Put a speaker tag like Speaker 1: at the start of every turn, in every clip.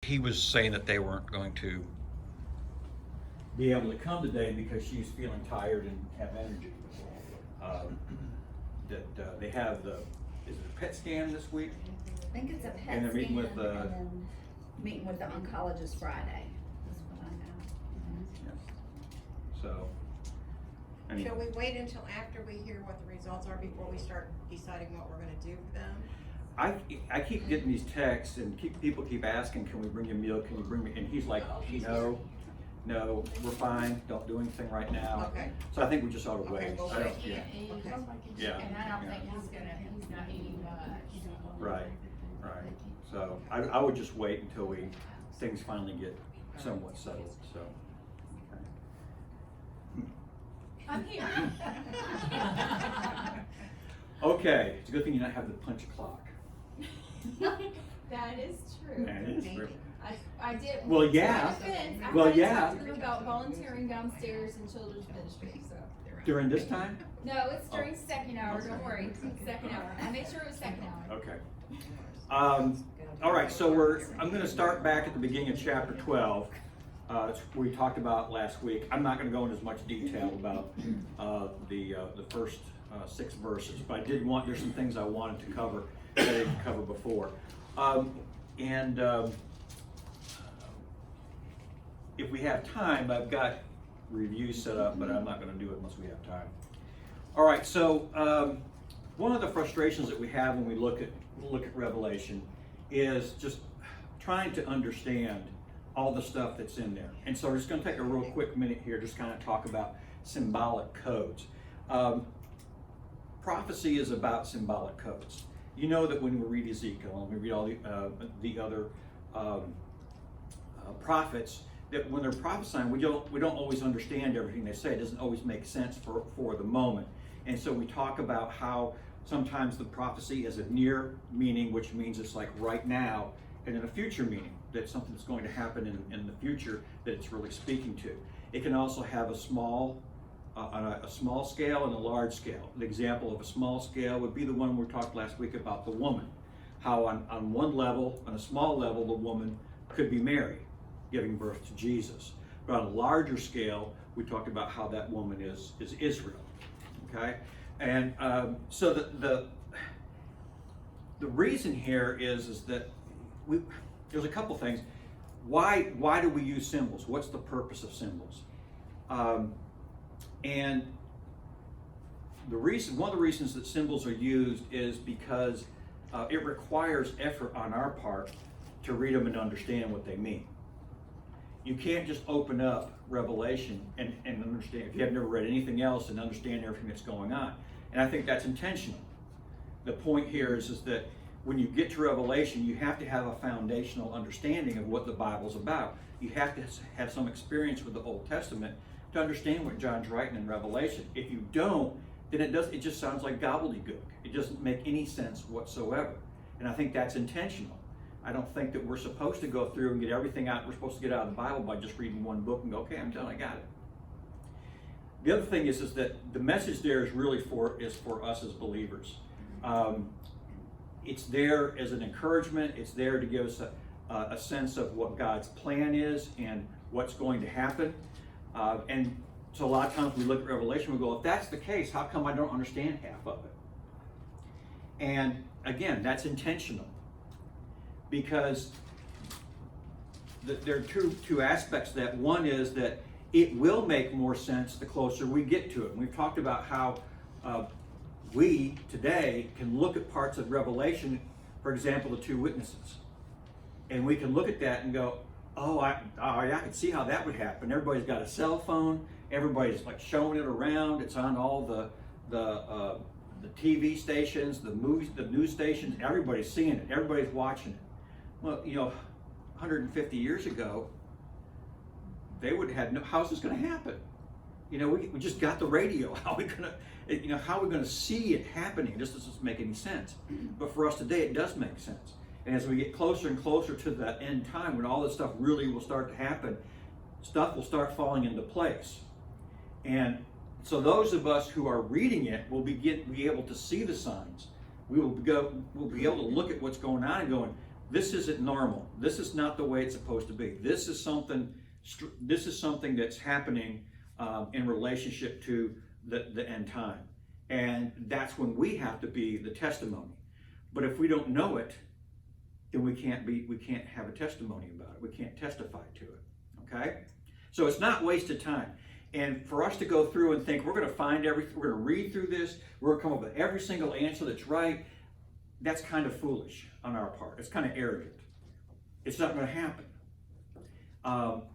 Speaker 1: he was saying that they weren't going to be able to come today because she's feeling tired and have energy. They have is it a PET scan this week?
Speaker 2: I think it's a PET
Speaker 1: And they're meeting
Speaker 2: scan,
Speaker 1: with,
Speaker 2: and then meeting with the oncologist Friday. That's what I know.
Speaker 1: Yes. So.
Speaker 3: Shall we wait until after we hear what the results are before we start deciding what we're gonna do for them?
Speaker 1: I keep getting these texts and people keep asking, can we bring you a meal? Can you bring me? And he's like, no, we're fine. Don't do anything right now.
Speaker 3: Okay.
Speaker 1: So I think we just ought to wait.
Speaker 3: Okay, we'll
Speaker 1: I don't-
Speaker 3: wait.
Speaker 1: yeah. Yeah.
Speaker 4: And I don't think he's not eating much.
Speaker 1: Right. So I would just wait until things finally get somewhat settled. So. Okay.
Speaker 4: I'm here.
Speaker 1: Okay, it's a good thing you don't have the punch clock.
Speaker 4: That is true.
Speaker 1: That is true.
Speaker 4: I did.
Speaker 1: Well, yeah.
Speaker 4: I
Speaker 1: Well,
Speaker 4: had to
Speaker 1: yeah.
Speaker 4: talk to her about volunteering downstairs in children's ministry, so.
Speaker 1: During this time?
Speaker 4: No, it's during second hour, don't worry, second hour. I made sure it was second hour.
Speaker 1: Okay. All right, so I'm going to start back at the beginning of chapter 12. We talked about last week. I'm not going to go into as much detail about the first 6 verses, but there's some things I wanted to cover that I didn't cover before. If we have time, I've got reviews set up, but I'm not going to do it unless we have time. All right, so one of the frustrations that we have when we look at Revelation is just trying to understand all the stuff that's in there. And so we're just going to take a real quick minute here, just kind of talk about symbolic codes. Prophecy is about symbolic codes. You know that when we read Ezekiel and we read all the other prophets, that when they're prophesying, we don't always understand everything they say. It doesn't always make sense for the moment. And so we talk about how sometimes the prophecy is a near meaning, which means it's like right now, and then a future meaning, that something that's going to happen in the future that it's really speaking to. It can also have a small scale and a large scale. The example of a small scale would be the one we talked last week about the woman. How on one level, on a small level, the woman could be Mary, giving birth to Jesus. But on a larger scale, we talked about how that woman is Israel. Okay, and so the reason here is that there's a couple things. Why do we use symbols? What's the purpose of symbols? And one of the reasons that symbols are used is because it requires effort on our part to read them and understand what they mean. You can't just open up Revelation and understand, if you have never read anything else, and understand everything that's going on. And I think that's intentional. The point here is that when you get to Revelation, you have to have a foundational understanding of what the Bible's about. You have to have some experience with the Old Testament to understand what John's writing in Revelation. If you don't, then it just sounds like gobbledygook. It doesn't make any sense whatsoever. And I think that's intentional. I don't think that we're supposed to go through and get everything out we're supposed to get out of the Bible by just reading one book and go, okay, I'm done, I got it. The other thing is that the message there is really for us as believers. It's there as an encouragement. It's there to give us a sense of what God's plan is and what's going to happen. And so a lot of times we look at Revelation, we go, if that's the case, how come I don't understand half of it? And again, that's intentional. Because there are two aspects to that. One is that it will make more sense the closer we get to it. And we've talked about how we today can look at parts of Revelation, for example, the 2 witnesses. And we can look at that and go, I can see how that would happen. Everybody's got a cell phone. Everybody's like showing it around. It's on all the TV stations, the news stations. Everybody's seeing it. Everybody's watching it. Well, 150 years ago, they would have had no. How's this going to happen? We just got the radio. How are we going to see it happening? This doesn't make any sense. But for us today, it does make sense. And as we get closer and closer to that end time, when all this stuff really will start to happen, stuff will start falling into place. And so those of us who are reading it will be able to see the signs. We'll be able to look at what's going on and going, this isn't normal. This is not the way it's supposed to be. This is something that's happening in relationship to the end time. And that's when we have to be the testimony. But if we don't know it, then we can't have a testimony about it. We can't testify to it. Okay? So it's not wasted time. And for us to go through and think we're going to find everything, we're going to read through this, we're going to come up with every single answer that's right, that's kind of foolish on our part. It's kind of arrogant. It's not going to happen.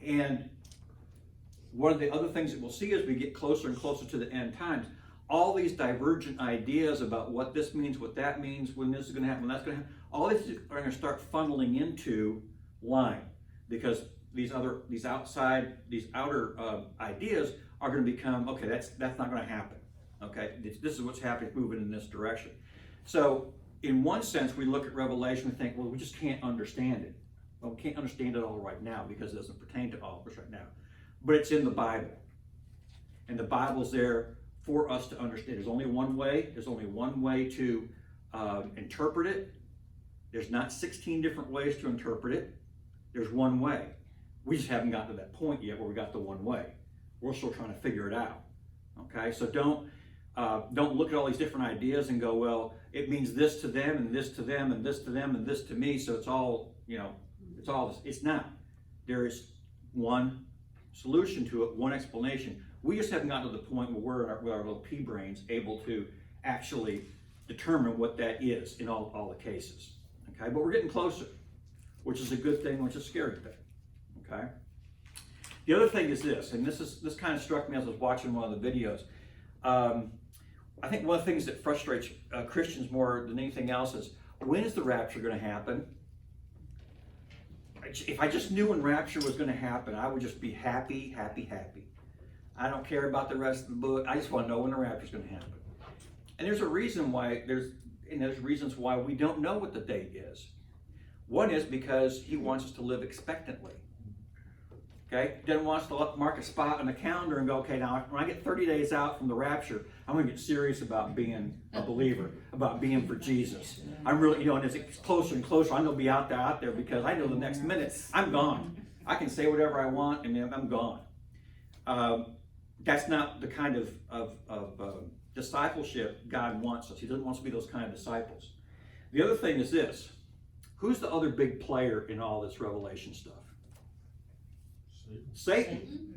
Speaker 1: And one of the other things that we'll see as we get closer and closer to the end times, all these divergent ideas about what this means, what that means, when this is going to happen, when that's going to happen, all these are going to start funneling into line, because these outer ideas are going to become, okay, that's not going to happen. Okay, this is what's happening, moving in this direction. So in one sense, we look at Revelation and think, well, we just can't understand it. Well, we can't understand it all right now because it doesn't pertain to all of us right now. But it's in the Bible. And the Bible's there for us to understand. There's only one way. There's only one way to interpret it. There's not 16 different ways to interpret it. There's one way. We just haven't gotten to that point yet where we got the one way. We're still trying to figure it out. Okay, so don't look at all these different ideas and go, well, it means this to them and this to them and this to them and this to me, so it's all, it's not. There is one solution to it, one explanation. We just haven't gotten to the point where we're with our little pea brains able to actually determine what that is in all the cases. Okay, but we're getting closer, which is a good thing, which is a scary thing. Okay. The other thing is this, and this kind of struck me as I was watching one of the videos. I think one of the things that frustrates Christians more than anything else is, when is the rapture going to happen? If I just knew when rapture was going to happen, I would just be happy, happy, happy. I don't care about the rest of the book. I just want to know when the rapture is going to happen. And there's a reason why there's reasons why we don't know what the date is. One is because he wants us to live expectantly. Okay? He doesn't want us to mark a spot on the calendar and go, okay, now when I get 30 days out from the rapture, I'm going to get serious about being a believer, about being for Jesus. I'm really, and as it gets closer and closer, I'm going to be out there because I know the next minute I'm gone. I can say whatever I want and then I'm gone. That's not the kind of discipleship God wants us. He doesn't want us to be those kind of disciples. The other thing is this. Who's the other big player in all this Revelation stuff? Satan.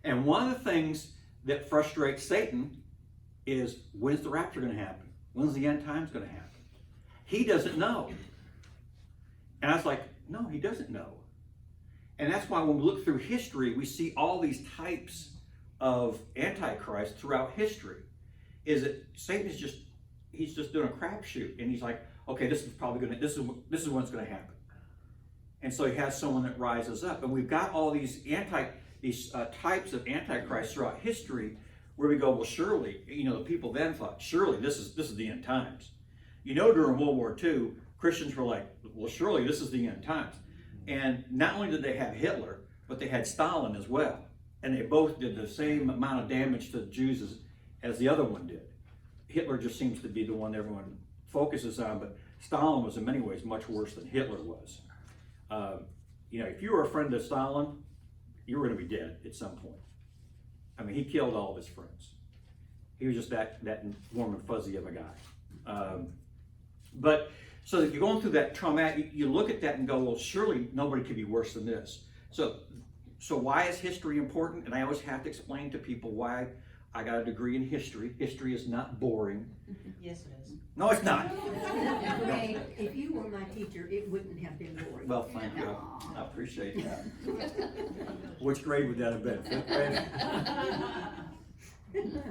Speaker 1: And one of the things that frustrates Satan is, when's the rapture going to happen? When's the end times going to happen? He doesn't know. And I was like, no, he doesn't know. And that's why when we look through history, we see all these types of antichrist throughout history. Is that Satan is he's just doing a crapshoot, and he's like, okay, this is when it's going to happen. And so he has someone that rises up, and we've got all these types of antichrist throughout history, where we go, well, surely, the people then thought, surely this is the end times. During World War II, Christians were like, well, surely this is the end times. And not only did they have Hitler, but they had Stalin as well. And they both did the same amount of damage to the Jews as the other one did. Hitler just seems to be the one everyone focuses on, but Stalin was in many ways much worse than Hitler was. If you were a friend of Stalin, you were going to be dead at some point. I mean, he killed all of his friends. He was just that warm and fuzzy of a guy. But so if you're going through that trauma, you look at that and go, well, surely nobody could be worse than this. So why is history important? And I always have to explain to people why I got a degree in history. History is not boring.
Speaker 3: Yes, it is.
Speaker 1: No, it's not.
Speaker 5: If you were my teacher, it wouldn't have been boring.
Speaker 1: Well, thank you. I appreciate that. Which grade would that have been? 5th grade?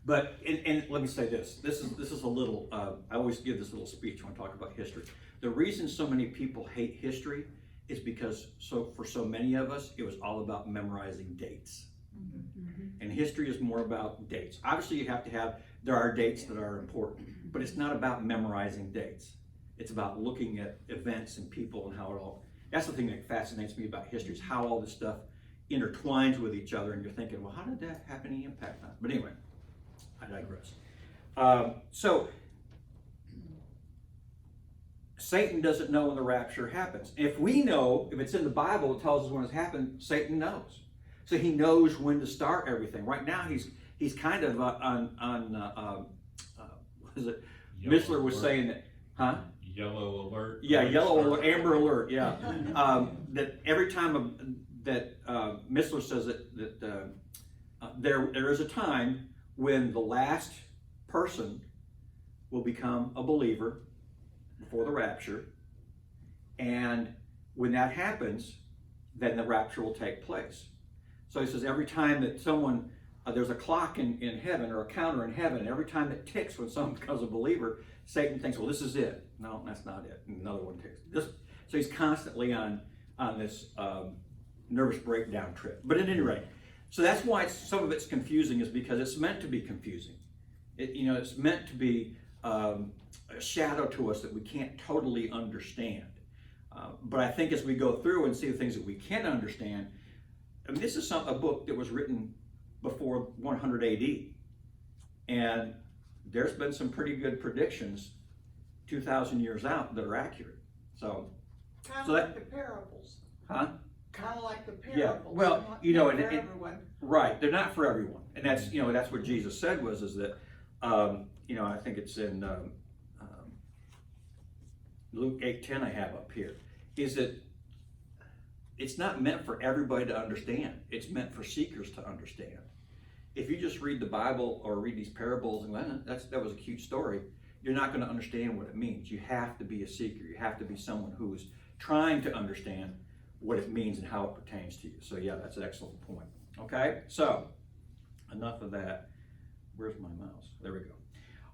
Speaker 1: But, and let me say this. This is a little, I always give this little speech when I talk about history. The reason so many people hate history is because for so many of us, it was all about memorizing dates. Mm-hmm. And history is more about dates. Obviously, there are dates that are important, but it's not about memorizing dates. It's about looking at events and people and how it all, that's the thing that fascinates me about history, is how all this stuff intertwines with each other, and you're thinking, well, how did that have any impact on it? But anyway, I digress. So Satan doesn't know when the rapture happens. If we know, if it's in the Bible, it tells us when it's happened, Satan knows. So he knows when to start everything. Right now, he's kind of what is it?
Speaker 6: Yellow
Speaker 1: Mishler was
Speaker 6: alert.
Speaker 1: saying that, huh?
Speaker 6: Yellow alert.
Speaker 1: Yeah, yellow alert, amber alert, yeah. That every time that Mishler says that there is a time when the last person will become a believer before the rapture, and when that happens, then the rapture will take place. So he says every time that someone, there's a clock in heaven or a counter in heaven, and every time it ticks when someone becomes a believer, Satan thinks, well, this is it. No, that's not it. And another one ticks. So he's constantly on this nervous breakdown trip. But at any rate, so that's why some of it's confusing, is because it's meant to be confusing. It's meant to be a shadow to us that we can't totally understand. But I think as we go through and see the things that we can understand, I mean, this is a book that was written before 100 AD. And there's been some pretty good predictions 2,000 years out that are accurate. So
Speaker 7: Kind
Speaker 1: So
Speaker 7: of
Speaker 1: that-
Speaker 7: like the parables.
Speaker 1: huh?
Speaker 7: Kind of like the
Speaker 1: Yeah,
Speaker 7: parables.
Speaker 1: well,
Speaker 7: not
Speaker 1: you know,
Speaker 7: for
Speaker 1: and
Speaker 7: everyone.
Speaker 1: Right, they're not for everyone, and that's what Jesus said is that I think it's in Luke 8:10 I have up here, is that it's not meant for everybody to understand. It's meant for seekers to understand. If you just read the Bible or read these parables and that was a cute story, you're not going to understand what it means. You have to be a seeker. You have to be someone who is trying to understand what it means and how it pertains to you. So yeah, that's an excellent point. Okay, so enough of that. Where's my mouse? There we go.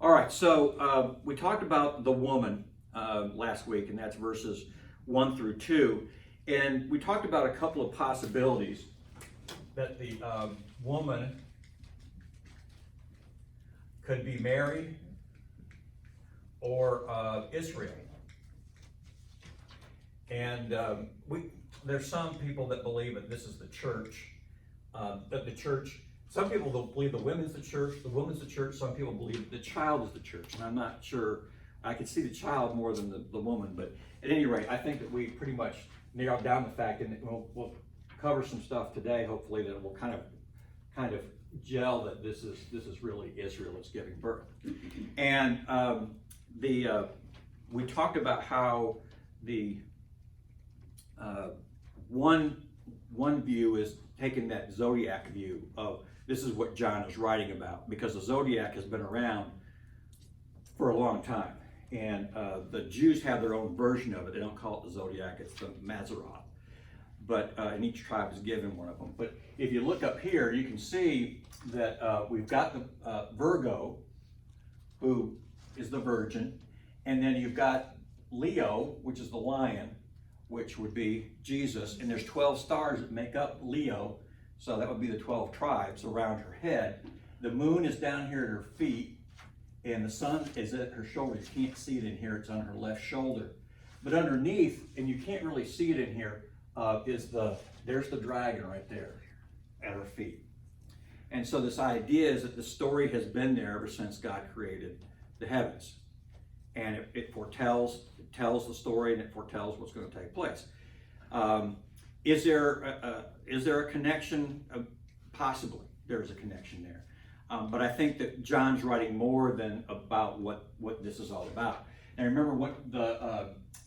Speaker 1: All right, so we talked about the woman last week, and that's verses 1 through 2. And we talked about a couple of possibilities that the woman could be Mary or Israel. And there's some people that believe that this is the church, that the church, some people don't believe the women's the woman's the church, some people believe the child is the church, and I'm not sure. I can see the child more than the woman, but at any rate, I think that we pretty much narrowed down the fact, and we'll cover some stuff today, hopefully, that will kind of gel that this is really Israel that's giving birth. And we talked about how the one view is taking that zodiac view of this is what John is writing about, because the zodiac has been around for a long time, and the Jews have their own version of it. They don't call it the zodiac; it's the Mazzaroth. But and each tribe is given one of them. But if you look up here, you can see that we've got the Virgo, who is the virgin, and then you've got Leo, which is the lion, which would be Jesus, and there's 12 stars that make up Leo, so that would be the 12 tribes around her head. The moon is down here at her feet, and the sun is at her shoulder. You can't see it in here, it's on her left shoulder. But underneath, and you can't really see it in here, there's the dragon right there at her feet. And so this idea is that the story has been there ever since God created the heavens. And it tells the story, and it foretells what's going to take place. Is there a connection? Possibly, there's a connection there. But I think that John's writing more than about what this is all about. And remember, what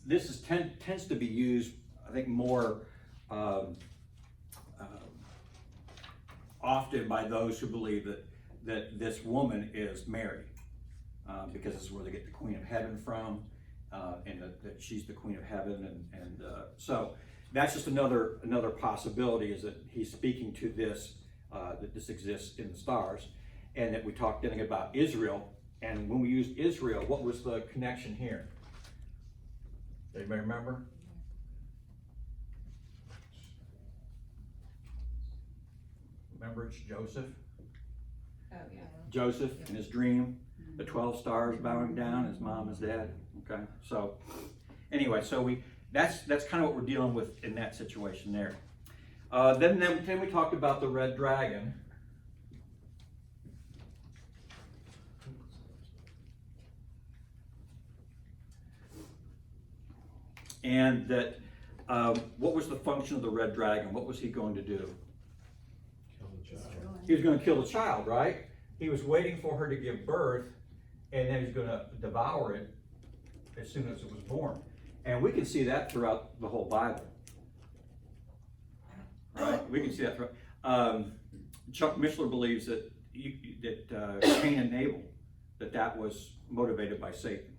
Speaker 1: this tends to be used, I think, more often by those who believe that this woman is Mary, because this is where they get the Queen of Heaven from. And that she's the Queen of Heaven, and so that's just another possibility, is that he's speaking to this, that this exists in the stars, and that we talked then about Israel. And when we used Israel, what was the connection here? Anybody remember? Remember, it's Joseph.
Speaker 4: Oh, yeah.
Speaker 1: Joseph in his dream, the 12 stars bowing down, his mom, his dad. Okay, so anyway, so that's kind of what we're dealing with in that situation there. Then we talked about the red dragon. And that, what was the function of the red dragon? What was he going to do? He was going to kill the child, right? He was waiting for her to give birth, and then he's going to devour it as soon as it was born. And we can see that throughout the whole Bible. Right? We can see that throughout. Chuck Mishler believes that Cain and Abel, that was motivated by Satan.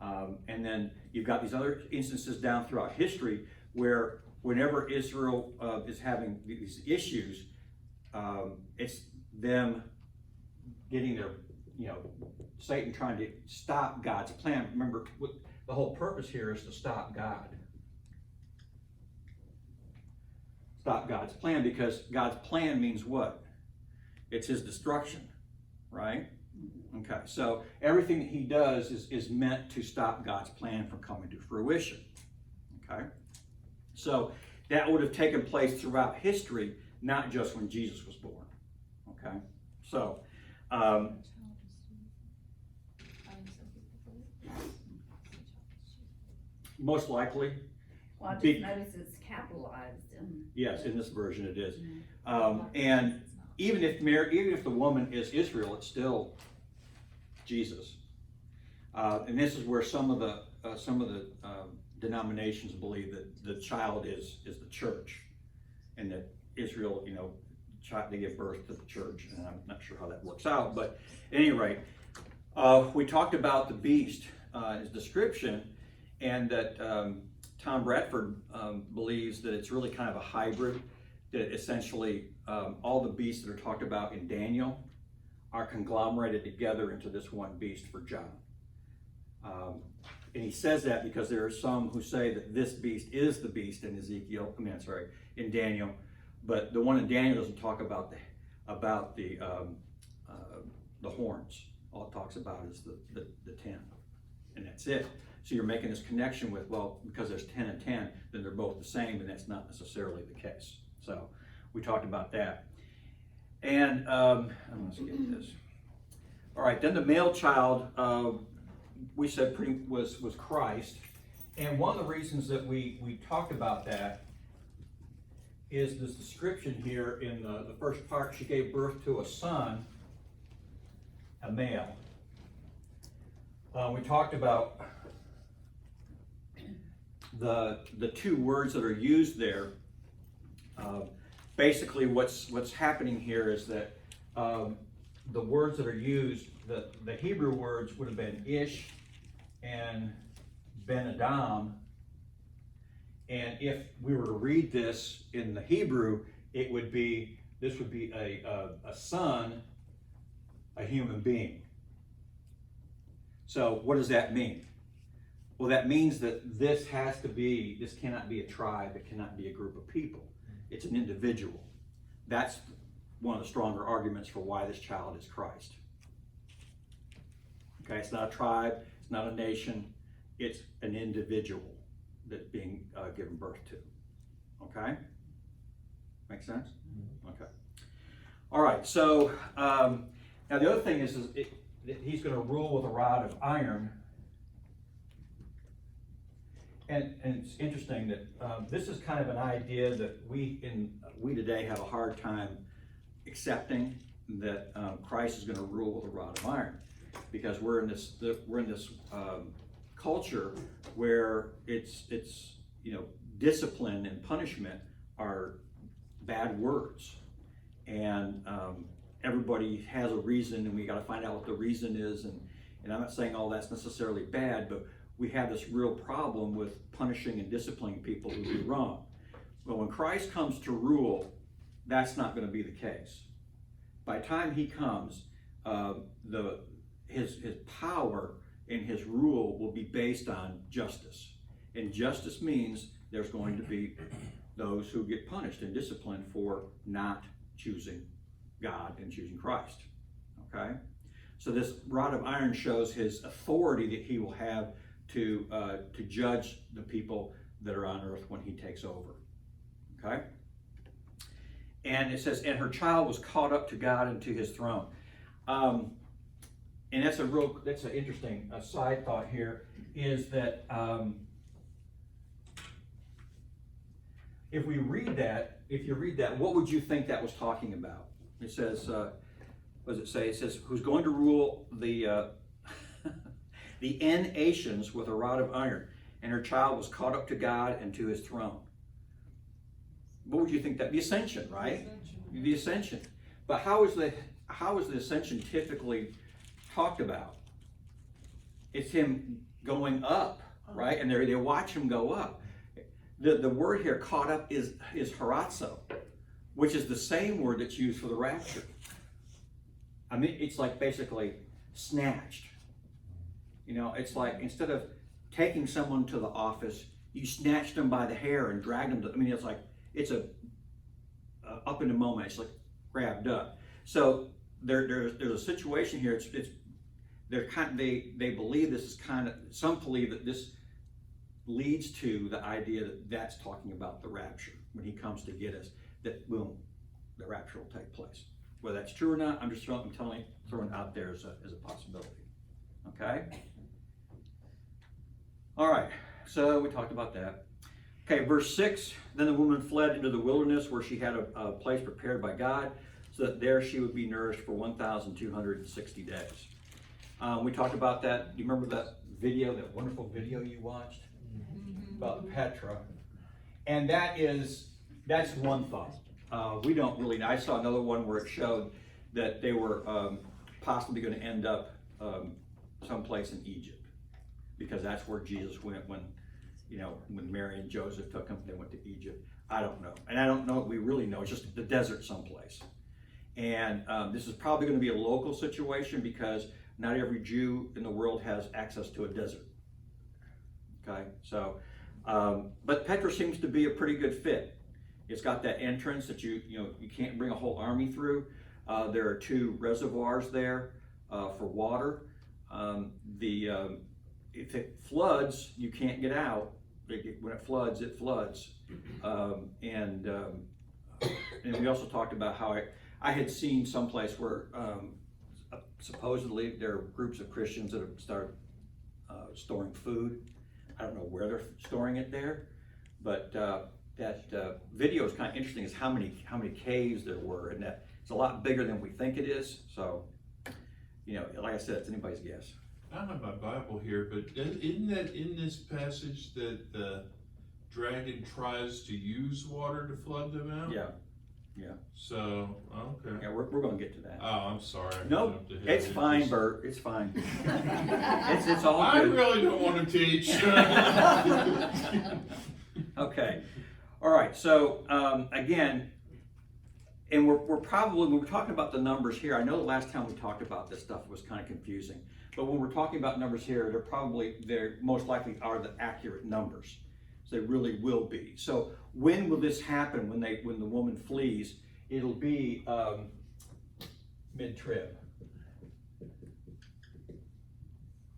Speaker 1: And then you've got these other instances down throughout history where whenever Israel is having these issues, it's them getting their, Satan trying to stop God's plan. Remember, the whole purpose here is to stop God. Stop God's plan, because God's plan means what? It's his destruction, right? Okay, so everything that he does is meant to stop God's plan from coming to fruition. Okay, so that would have taken place throughout history, not just when Jesus was born. Okay, so most likely,
Speaker 2: Well, I just noticed it's capitalized and.
Speaker 1: yes, in this version it is. And even if the woman is Israel, it's still Jesus. And this is where some of the denominations believe that the child is the church, and that Israel, they give birth to the church. And I'm not sure how that works out, but at any rate, we talked about the beast, his description, and that Tom Bradford believes that it's really kind of a hybrid, that essentially all the beasts that are talked about in Daniel are conglomerated together into this one beast for John. And he says that because there are some who say that this beast is the beast in in Daniel, but the one in Daniel doesn't talk about the horns. All it talks about is the 10, and that's it. So you're making this connection with, well, because there's 10 and 10, then they're both the same, and that's not necessarily the case. So we talked about that. And I'm going to skip this. All right, then the male child, we said was Christ. And one of the reasons that we talked about that is this description here in the first part. She gave birth to a son, a male. We talked about the two words that are used there. Basically, what's happening here is that the words that are used, the Hebrew words would have been Ish and Ben Adam. And if we were to read this in the Hebrew, this would be a son, a human being. So what does that mean? Well, that means that this cannot be a tribe, it cannot be a group of people. It's an individual. That's one of the stronger arguments for why this child is Christ. Okay, it's not a tribe, it's not a nation, it's an individual that's being given birth to. Okay? Make sense? Okay. All right, so now the other thing is that he's going to rule with a rod of iron. And it's interesting that this is kind of an idea that we today have a hard time accepting, that Christ is going to rule with a rod of iron, because we're in this culture where it's discipline and punishment are bad words, and everybody has a reason, and we got to find out what the reason is. And I'm not saying all that's necessarily bad, but we have this real problem with punishing and disciplining people who do wrong. But when Christ comes to rule, that's not going to be the case. By the time he comes, his power and his rule will be based on justice. And justice means there's going to be those who get punished and disciplined for not choosing God and choosing Christ. Okay? So this rod of iron shows his authority that he will have to judge the people that are on earth when he takes over. Okay? And it says, and her child was caught up to God and to his throne. And that's an interesting side thought here, is that if you read that, what would you think that was talking about? It says, what does it say? It says, who's going to rule the the nations with a rod of iron, and her child was caught up to God and to his throne. What would you think that? The ascension, right? The ascension. But how is the ascension typically talked about? It's him going up, right? And they watch him go up. The word here, caught up, is harazo, which is the same word that's used for the rapture. I mean, it's like basically snatched. You know, it's like instead of taking someone to the office, you snatched them by the hair and dragged them to, I mean, it's like, it's up in a moment, it's like grabbed up. So there's a situation here, they believe this is kind of, some believe that this leads to the idea that that's talking about the rapture. When he comes to get us, that boom, the rapture will take place. Whether that's true or not, I'm just throwing it out there as a possibility. Okay? All right, so we talked about that. Okay, verse 6, then the woman fled into the wilderness where she had a place prepared by God, so that there she would be nourished for 1,260 days. We talked about that. Do you remember that video, that wonderful video you watched about Petra? And that's one thought. We don't really know. I saw another one where it showed that they were possibly going to end up someplace in Egypt, because that's where Jesus went when Mary and Joseph took him. They went to Egypt. I don't know, and I don't know what we really know. It's just the desert someplace. And this is probably going to be a local situation, because not every Jew in the world has access to a desert. Okay, so, but Petra seems to be a pretty good fit. It's got that entrance that you can't bring a whole army through. There are 2 reservoirs there for water. If it floods, you can't get out. When it floods, it floods. And we also talked about how I had seen someplace where supposedly there are groups of Christians that have started storing food. I don't know where they're storing it there, but that video is kind of interesting, is how many caves there were, and that it's a lot bigger than we think it is. So, like I said, it's anybody's guess.
Speaker 6: I don't have my Bible here, but isn't that in this passage that the dragon tries to use water to flood them out?
Speaker 1: Yeah.
Speaker 6: So, okay.
Speaker 1: Yeah, we're going to get to that.
Speaker 6: Oh, I'm sorry.
Speaker 1: Nope, it's fine, Bert. It's fine. it's all
Speaker 6: I
Speaker 1: good.
Speaker 6: really don't want to teach.
Speaker 1: Okay. All right. So again, and we're probably, when we're talking about the numbers here, I know the last time we talked about this stuff was kind of confusing, but when we're talking about numbers here, they're most likely are the accurate numbers. So they really will be. So when will this happen? When the woman flees, it'll be mid-trib.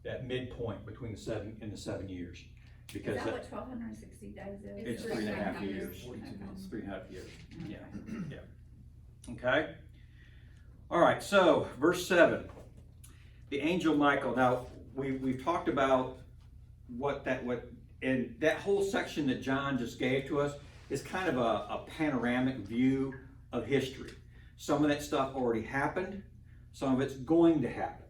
Speaker 1: That midpoint between the 7 years. Because
Speaker 2: Is that what 1,260 days is?
Speaker 1: it's 3.5 years. It's 3.5 years. Yeah. Okay. All right. So verse 7, the angel Michael. Now we've talked about and that whole section that John just gave to us is kind of a panoramic view of history. Some of that stuff already happened. Some of it's going to happen.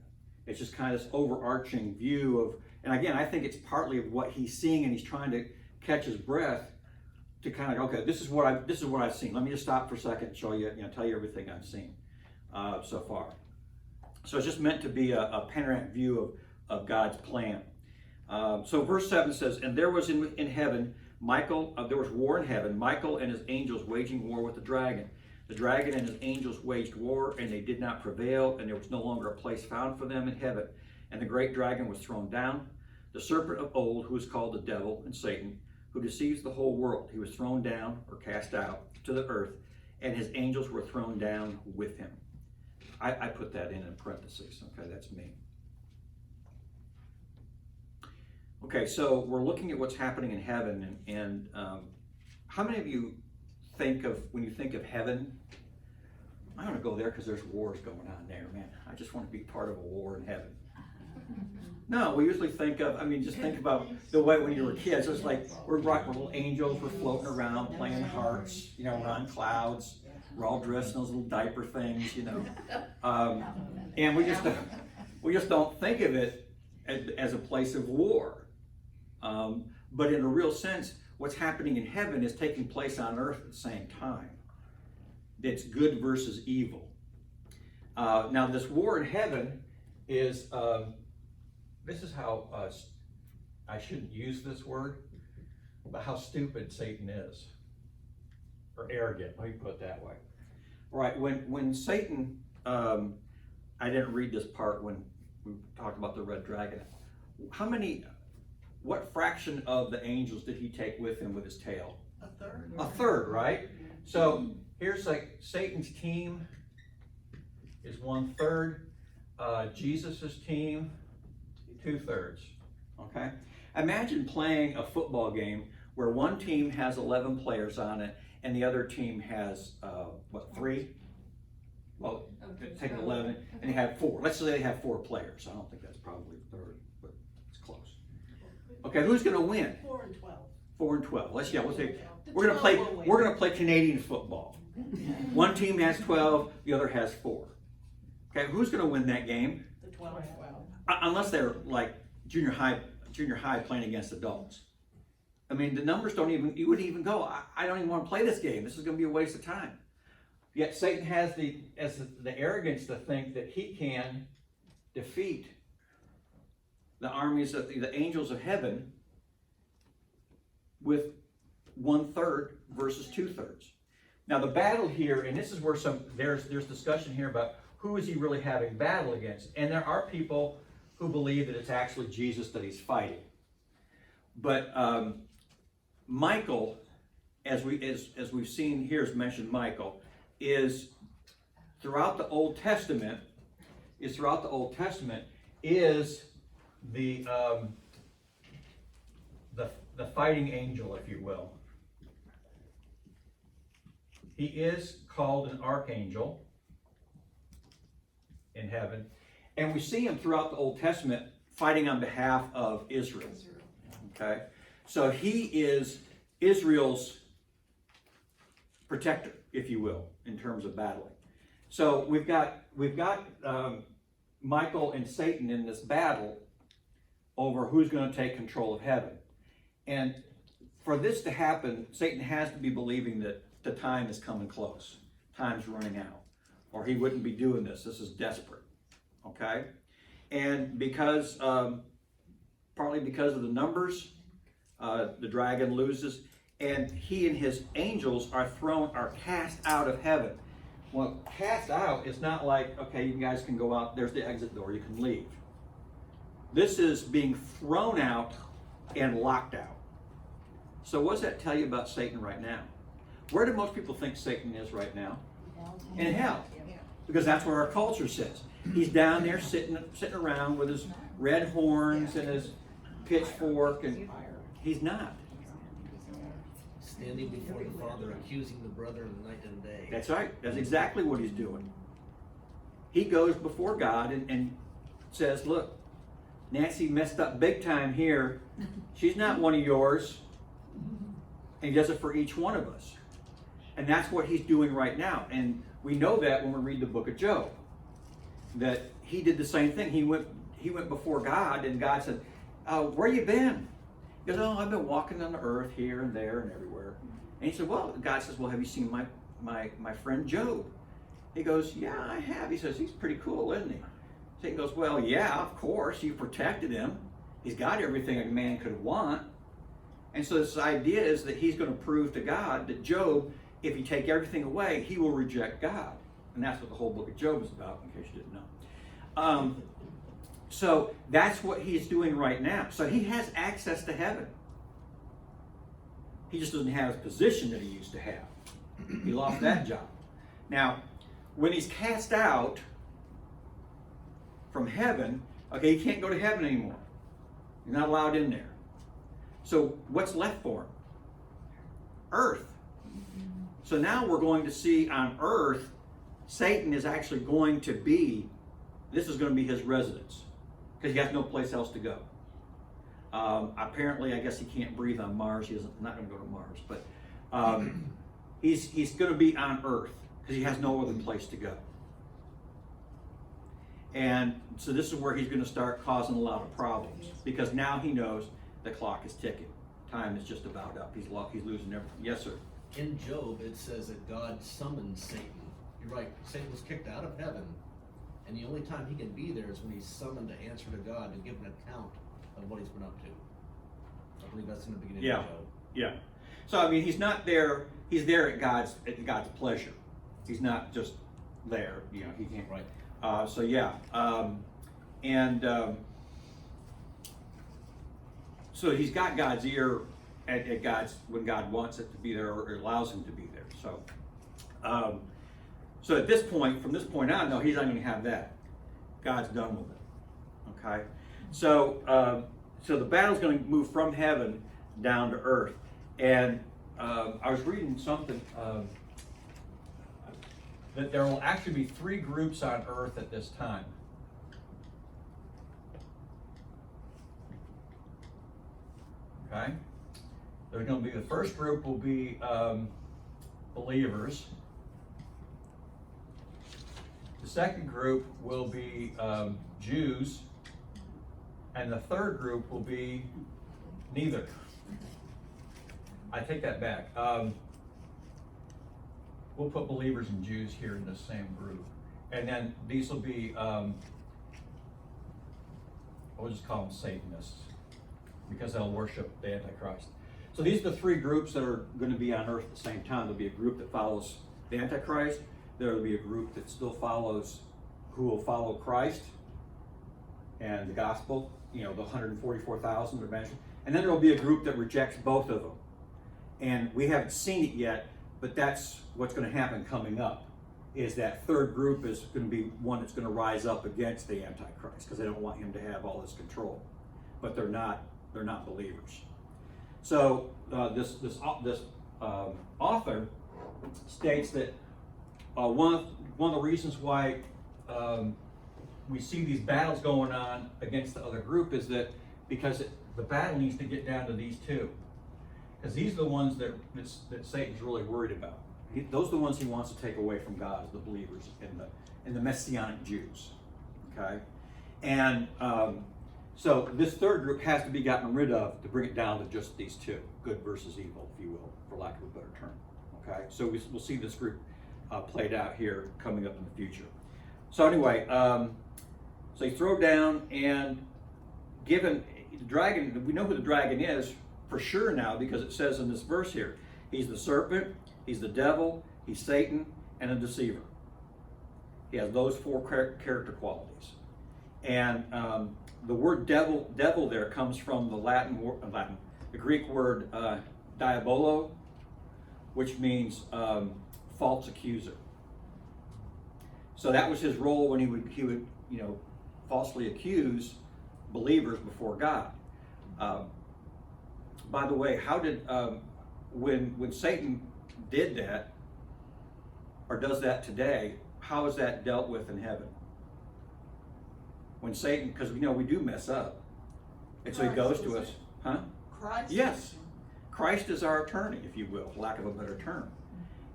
Speaker 1: It's just kind of this overarching view of, and again, I think it's partly of what he's seeing, and he's trying to catch his breath to kind of, okay, this is what I've seen. Let me just stop for a second and show you, tell you everything I've seen so far. So it's just meant to be a panoramic view of God's plan. So verse 7 says, and there was in heaven, there was war in heaven, Michael and his angels waging war with the dragon. The dragon and his angels waged war, and they did not prevail, and there was no longer a place found for them in heaven. And the great dragon was thrown down, the serpent of old, who is called the devil and Satan, who deceives the whole world. He was thrown down, or cast out, to the earth, and his angels were thrown down with him. I put that in parentheses. Okay, that's me. Okay, so we're looking at what's happening in heaven, and how many of you think of, when you think of heaven, I don't want to go there because there's wars going on there, man. I just want to be part of a war in heaven. No, we usually think of, just think about the way when you were kids, it's like we're brought little angels, we're floating around playing harps, we're on clouds, we're all dressed in those little diaper things, and we just don't think of it as a place of war. But in a real sense, what's happening in heaven is taking place on earth at the same time. It's good versus evil. Now this war in heaven is, this is how, I shouldn't use this word, but how stupid Satan is. Or arrogant, let me put it that way. Right, when Satan, I didn't read this part when we talked about the red dragon. What fraction of the angels did he take with him with his tail?
Speaker 7: A third.
Speaker 1: A third, right? So here's like Satan's team is 1/3. Jesus's team, 2/3. Okay? Imagine playing a football game where one team has 11 players on it and the other team has, 3? Well, take 11 and you have 4. Let's say they have 4 players. I don't think that's probably a third, but it's close. Okay, who's going to win?
Speaker 7: 4 and 12.
Speaker 1: 4 and 12. Let's say
Speaker 7: The
Speaker 1: we're going
Speaker 7: 12
Speaker 1: to play.
Speaker 7: will win.
Speaker 1: We're going to play Canadian football. One team has 12, the other has 4. Okay, who's going to win that game?
Speaker 7: The 12.
Speaker 1: Unless they're like junior high playing against adults. The numbers don't even. You wouldn't even go. I don't even want to play this game. This is going to be a waste of time. Yet Satan has the arrogance to think that he can defeat the armies of the angels of heaven with 1/3 versus 2/3. Now the battle here, and this is where there's discussion here about who is he really having battle against, and there are people who believe that it's actually Jesus that he's fighting. But Michael, as we've seen here, is mentioned. Michael is throughout the Old Testament. Is the fighting angel, if you will. He is called an archangel in heaven, and we see him throughout the Old Testament fighting on behalf of Israel. Okay, so he is Israel's protector, if you will, in terms of battling. So we've got Michael and Satan in this battle over who's going to take control of heaven. And for this to happen, Satan has to be believing that the time is coming close. Time's running out. Or he wouldn't be doing this. This is desperate. Okay? And because, partly because of the numbers, the dragon loses, and he and his angels are cast out of heaven. Well, cast out is not like, okay, you guys can go out, there's the exit door, you can leave. This is being thrown out and locked out. So what does that tell you about Satan right now? Where do most people think Satan is right now? In hell.
Speaker 3: Yeah.
Speaker 1: Because that's where our culture says. He's down there sitting around with his red horns and his pitchfork, and he's not.
Speaker 8: Standing before the Father, accusing the brother night and day.
Speaker 1: That's right. That's exactly what he's doing. He goes before God and says, look, Nancy messed up big time here. She's not one of yours. And he does it for each one of us. And that's what he's doing right now. And we know that when we read the book of Job. That he did the same thing. He went before God, and God said, where you been? He goes, I've been walking on the earth here and there and everywhere. And he said, God says, have you seen my friend Job? He goes, yeah, I have. He says, he's pretty cool, isn't he? Satan goes, yeah, of course, you protected him. He's got everything a man could want. And so this idea is that he's going to prove to God that Job, if you take everything away, he will reject God. And that's what the whole book of Job is about, in case you didn't know. So that's what he's doing right now. So he has access to heaven. He just doesn't have his position that he used to have. He lost that job. Now, when he's cast out from heaven, okay, he can't go to heaven anymore. He's not allowed in there. So what's left for him? Earth. So now we're going to see on earth, Satan is actually going to be, this is going to be his residence. because he has no place else to go. Apparently, I guess he can't breathe on Mars. He isn't not going to go to Mars, but he's going to be on Earth because he has no other place to go. And so this is where he's going to start causing a lot of problems, because now he knows the clock is ticking. Time is just about up. He's losing everything. Yes, sir.
Speaker 8: In Job, it says that God summoned Satan. You're right, Satan was kicked out of heaven, and the only time he can be there is when he's summoned to answer to God and give an account of what he's been up to. I believe that's in the beginning of Job.
Speaker 1: Yeah. So I mean, he's not there. He's there at God's pleasure. He's not just there. You know, he can't.
Speaker 8: Right.
Speaker 1: So yeah, so he's got God's ear at God's when God wants it to be there or allows him to be there. So, so at this point, from this point on, no, he's not going to have that. God's done with it. Okay. So, so the battle's going to move from heaven down to earth, and I was reading something. That there will actually be 3 groups on earth at this time. Okay? There's going to be the first group will be believers. The second group will be Jews. And the third group will be neither. I take that back. We'll put believers and Jews here in the same group. And then these will be, we'll just call them Satanists, because they'll worship the Antichrist. So these are the 3 groups that are going to be on earth at the same time. There'll be a group that follows the Antichrist. There will be a group that still follows, who will follow Christ and the gospel, you know, the 144,000 are mentioned. And then there will be a group that rejects both of them. And we haven't seen it yet, but that's what's going to happen coming up, is that third group is going to be one that's going to rise up against the Antichrist, because they don't want him to have all this control. But they're not believers. So this author states that one of the reasons why we see these battles going on against the other group is that because the battle needs to get down to these 2. Because these are the ones that Satan's really worried about. Those are the ones he wants to take away from God, the believers and the Messianic Jews. Okay? And so this third group has to be gotten rid of to bring it down to just these 2, good versus evil, if you will, for lack of a better term. Okay? So we'll see this group played out here coming up in the future. So anyway, so you throw down, and given the dragon, we know who the dragon is for sure now, because it says in this verse here, he's the serpent, he's the devil, he's Satan, and a deceiver. He has those 4 character qualities. And the word devil there comes from the Greek word diabolo, which means false accuser. So that was his role when he would falsely accuse believers before God. By the way, how did when Satan did that, or does that today, how is that dealt with in heaven? When Satan, because we do mess up, and so he goes to us, huh?
Speaker 7: Christ?
Speaker 1: Yes, Christ is our attorney, if you will, for lack of a better term.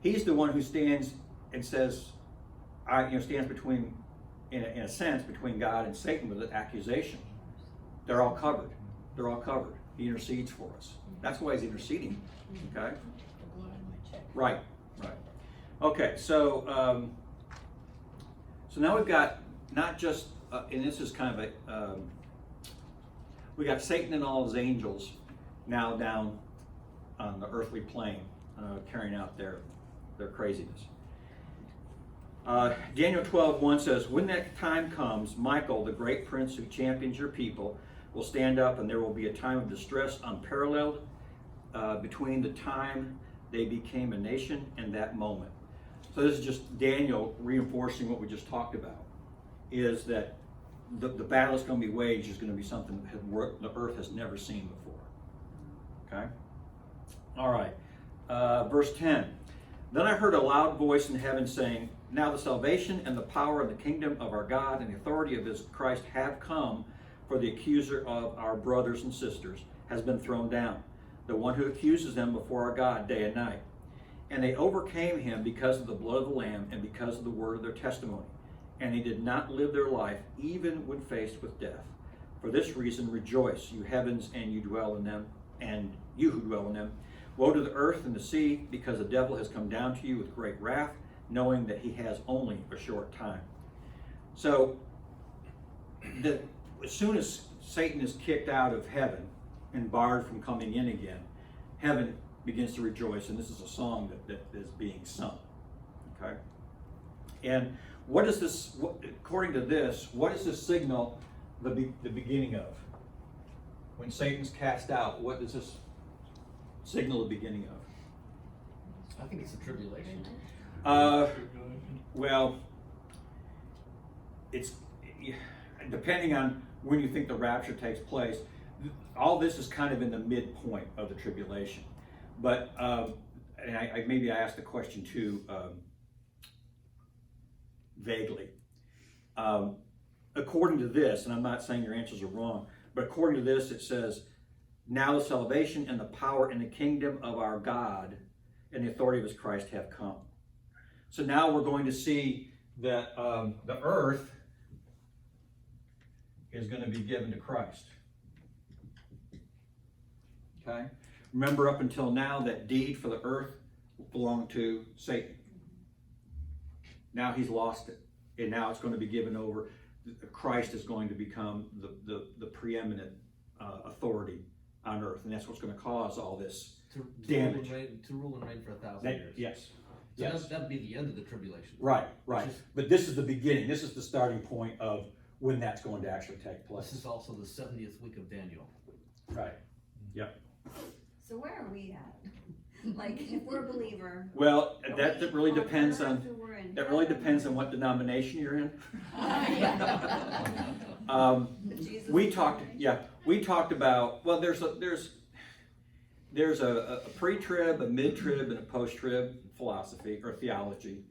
Speaker 1: He's the one who stands and says, stands between, in a sense, between God and Satan with an accusation. They're all covered. They're all covered. He intercedes for us. That's why he's interceding. Okay? Right. Okay, so so now we've got not just, and this is kind of a, we got Satan and all his angels now down on the earthly plane, carrying out their craziness. Daniel 12:1 says, when that time comes, Michael, the great prince who champions your people, will stand up, and there will be a time of distress unparalleled between the time they became a nation and that moment. So this is just Daniel reinforcing what we just talked about, is that the battle is going to be waged is going to be something that the earth has never seen before. Okay? All right. Verse 10. Then I heard a loud voice in heaven saying, now the salvation and the power of the kingdom of our God and the authority of his Christ have come, for the accuser of our brothers and sisters has been thrown down, the one who accuses them before our God day and night. And they overcame him because of the blood of the Lamb and because of the word of their testimony. And they did not live their life even when faced with death. For this reason, rejoice, you heavens, and you dwell in them, and you who dwell in them. Woe to the earth and the sea, because the devil has come down to you with great wrath, knowing that he has only a short time. So, as soon as Satan is kicked out of heaven and barred from coming in again, heaven begins to rejoice, and this is a song that is being sung. Okay? And what is this, according to this, what is this signal the beginning of? When Satan's cast out, what does this signal the beginning of?
Speaker 8: I think it's a tribulation.
Speaker 1: Well, it's depending on when you think the rapture takes place. All this is kind of in the midpoint of the tribulation. But and maybe I asked the question too vaguely. According to this, and I'm not saying your answers are wrong, but according to this, it says, "Now the salvation and the power and the kingdom of our God and the authority of his Christ have come." So now we're going to see that the earth is going to be given to Christ. Okay? Remember, up until now, that deed for the earth belonged to Satan. Now he's lost it, and now it's going to be given over. Christ is going to become the preeminent authority on earth, and that's what's going to cause all this damage.
Speaker 8: To rule and reign for 1,000 years.
Speaker 1: Yes.
Speaker 8: So
Speaker 1: Yes.
Speaker 8: that'd be the end of the tribulation.
Speaker 1: Right. But this is the beginning. This is the starting point of when that's going to actually take place.
Speaker 8: This is also the 70th week of Daniel.
Speaker 1: Right. Yep.
Speaker 2: So where are we at? Like, if we're a believer.
Speaker 1: Well, that really
Speaker 2: on
Speaker 1: depends
Speaker 2: earth
Speaker 1: on
Speaker 2: or we're in
Speaker 1: that really
Speaker 2: heaven?
Speaker 1: depends on what denomination you're in.
Speaker 2: The Jesus
Speaker 1: We talked about, well, there's a pre-trib, a mid-trib, and a post-trib philosophy or theology.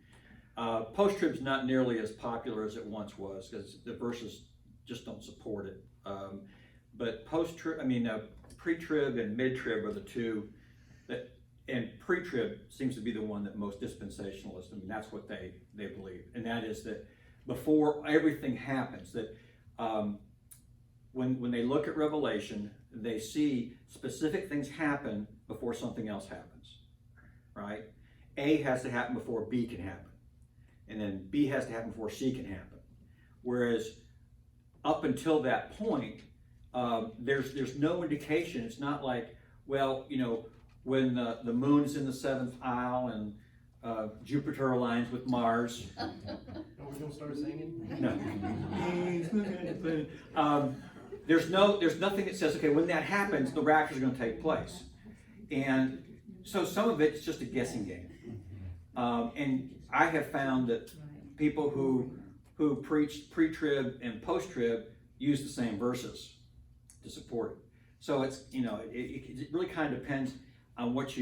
Speaker 1: Post-trib's not nearly as popular as it once was because the verses just don't support it. But pre-trib and mid-trib are the two that, and pre-trib seems to be the one that most dispensationalists, that's what they believe. And that is that before everything happens, that when they look at Revelation, they see specific things happen before something else happens, right? A has to happen before B can happen. And then B has to happen before C can happen. Whereas up until that point, there's no indication. It's not like, well, when the moon's in the seventh aisle and Jupiter aligns with Mars.
Speaker 8: Are we gonna start singing?
Speaker 1: No. There's nothing that says, okay, when that happens, the rapture is going to take place. And so some of it's just a guessing game. And I have found that people who preach pre-trib and post-trib use the same verses to support it. So it's, it really kind of depends on which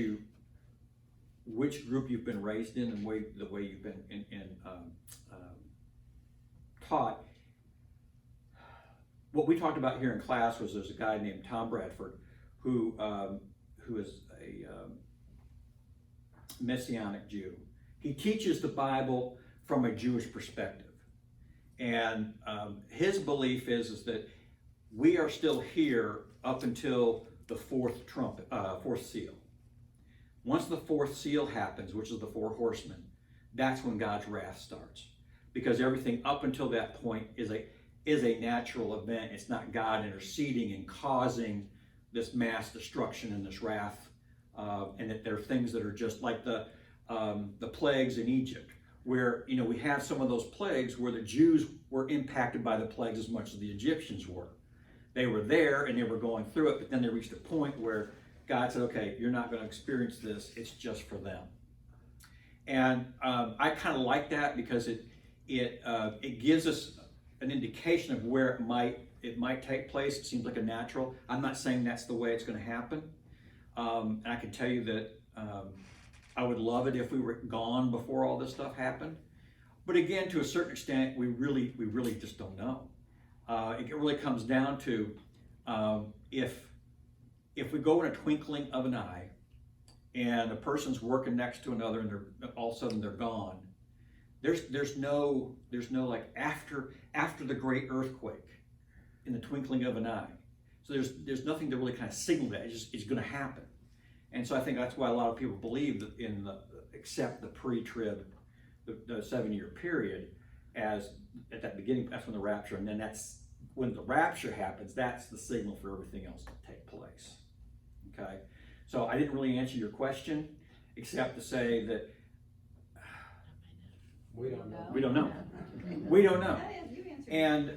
Speaker 1: group you've been raised in and the way you've been taught. What we talked about here in class was there's a guy named Tom Bradford who is a Messianic Jew. He teaches the Bible from a Jewish perspective. And his belief is that we are still here up until the fourth seal. Once the fourth seal happens, which is the four horsemen, that's when God's wrath starts. Because everything up until that point is a natural event. It's not God interceding and causing this mass destruction and this wrath. And that there are things that are just like the plagues in Egypt, where we have some of those plagues where the Jews were impacted by the plagues as much as the Egyptians were. They were there and they were going through it, but then they reached a point where God said, okay, you're not going to experience this, it's just for them. And I kind of like that because it gives us an indication of where it might take place. It seems like a natural. I'm not saying that's the way it's going to happen. And I can tell you that I would love it if we were gone before all this stuff happened. But again, to a certain extent, we really just don't know. it really comes down to if we go in a twinkling of an eye, and a person's working next to another, and all of a sudden they're gone. There's no like after the great earthquake, in the twinkling of an eye. So there's nothing to really kind of signal that it's going to happen. And so I think that's why a lot of people believe that accept the pre-trib, the 7-year period, as at that beginning. That's when the rapture, and then that's when the rapture happens. That's the signal for everything else to take place. Okay. So I didn't really answer your question, except to say that
Speaker 7: We don't know.
Speaker 1: we don't know. We don't know.
Speaker 2: You answered.
Speaker 1: And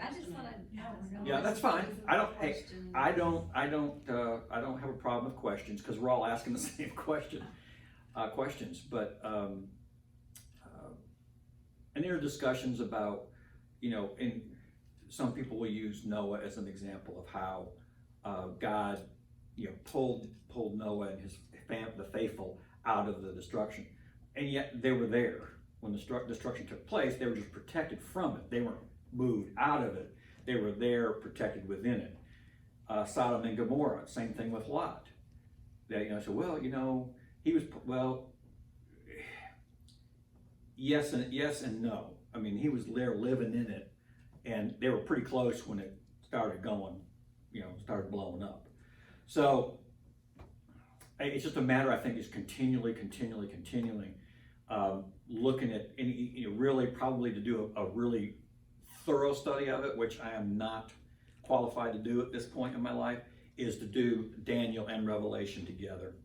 Speaker 4: I just wanna know.
Speaker 1: yeah, that's fine. I don't have a problem with questions, because we're all asking the same questions. But and there are discussions about, and some people will use Noah as an example of how God, pulled Noah and the faithful out of the destruction, and yet they were there when the destruction took place. They were just protected from it. They weren't moved out of it. They were there, protected within it. Sodom and Gomorrah, same thing with Lot. They, so he was yes and no. I mean, he was there living in it, and they were pretty close when it started going, started blowing up. So it's just a matter, I think, is continually looking at, and really probably to do a really thorough study of it, which I am not qualified to do at this point in my life, is to do Daniel and Revelation together,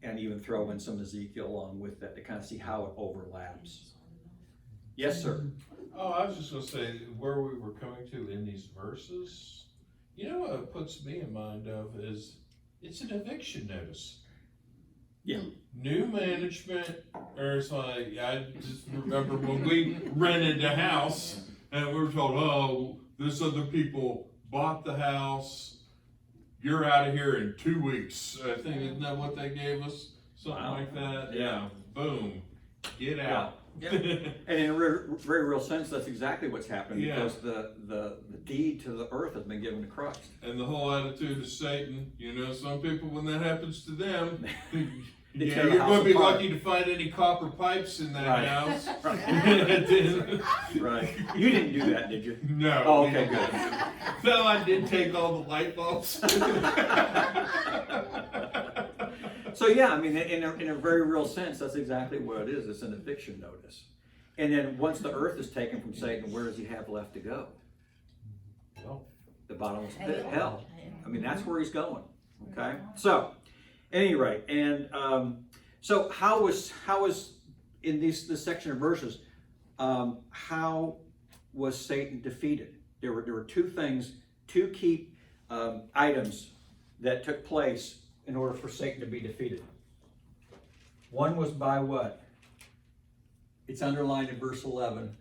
Speaker 1: and even throw in some Ezekiel along with that to kind of see how it overlaps. Yes, sir.
Speaker 6: Oh, I was just gonna say, where we were coming to in these verses, what it puts me in mind of is, it's an eviction notice.
Speaker 1: Yeah.
Speaker 6: New management, or it's like, I just remember when we rented the house, and we were told, oh, this other people bought the house, you're out of here in 2 weeks. I think, isn't that what they gave us? Something
Speaker 1: Wow.
Speaker 6: like that?
Speaker 1: Yeah.
Speaker 6: Boom, get out.
Speaker 1: Yeah. And in a very real sense, that's exactly what's happened,
Speaker 6: Yeah.
Speaker 1: because the deed to the earth has been given to Christ.
Speaker 6: And the whole attitude of Satan, some people, when that happens to them,
Speaker 1: They
Speaker 6: yeah,
Speaker 1: tear the
Speaker 6: you're
Speaker 1: house
Speaker 6: gonna be
Speaker 1: apart.
Speaker 6: lucky to find any copper pipes in that
Speaker 1: Right.
Speaker 6: house.
Speaker 1: Right. You didn't do that, did you?
Speaker 6: No.
Speaker 1: Oh, okay, good.
Speaker 6: No, I did take all the light bulbs.
Speaker 1: So yeah, I mean, in a very real sense, that's exactly what it is. It's an eviction notice. And then once the earth is taken from Satan, where does he have left to go?
Speaker 6: Well,
Speaker 1: The bottomless pit, hell. I mean, that's where he's going. Okay. So, at any rate, and so how was in this section of verses, how was Satan defeated? There were two key items that took place in order for Satan to be defeated. One was by what? It's underlined in verse 11.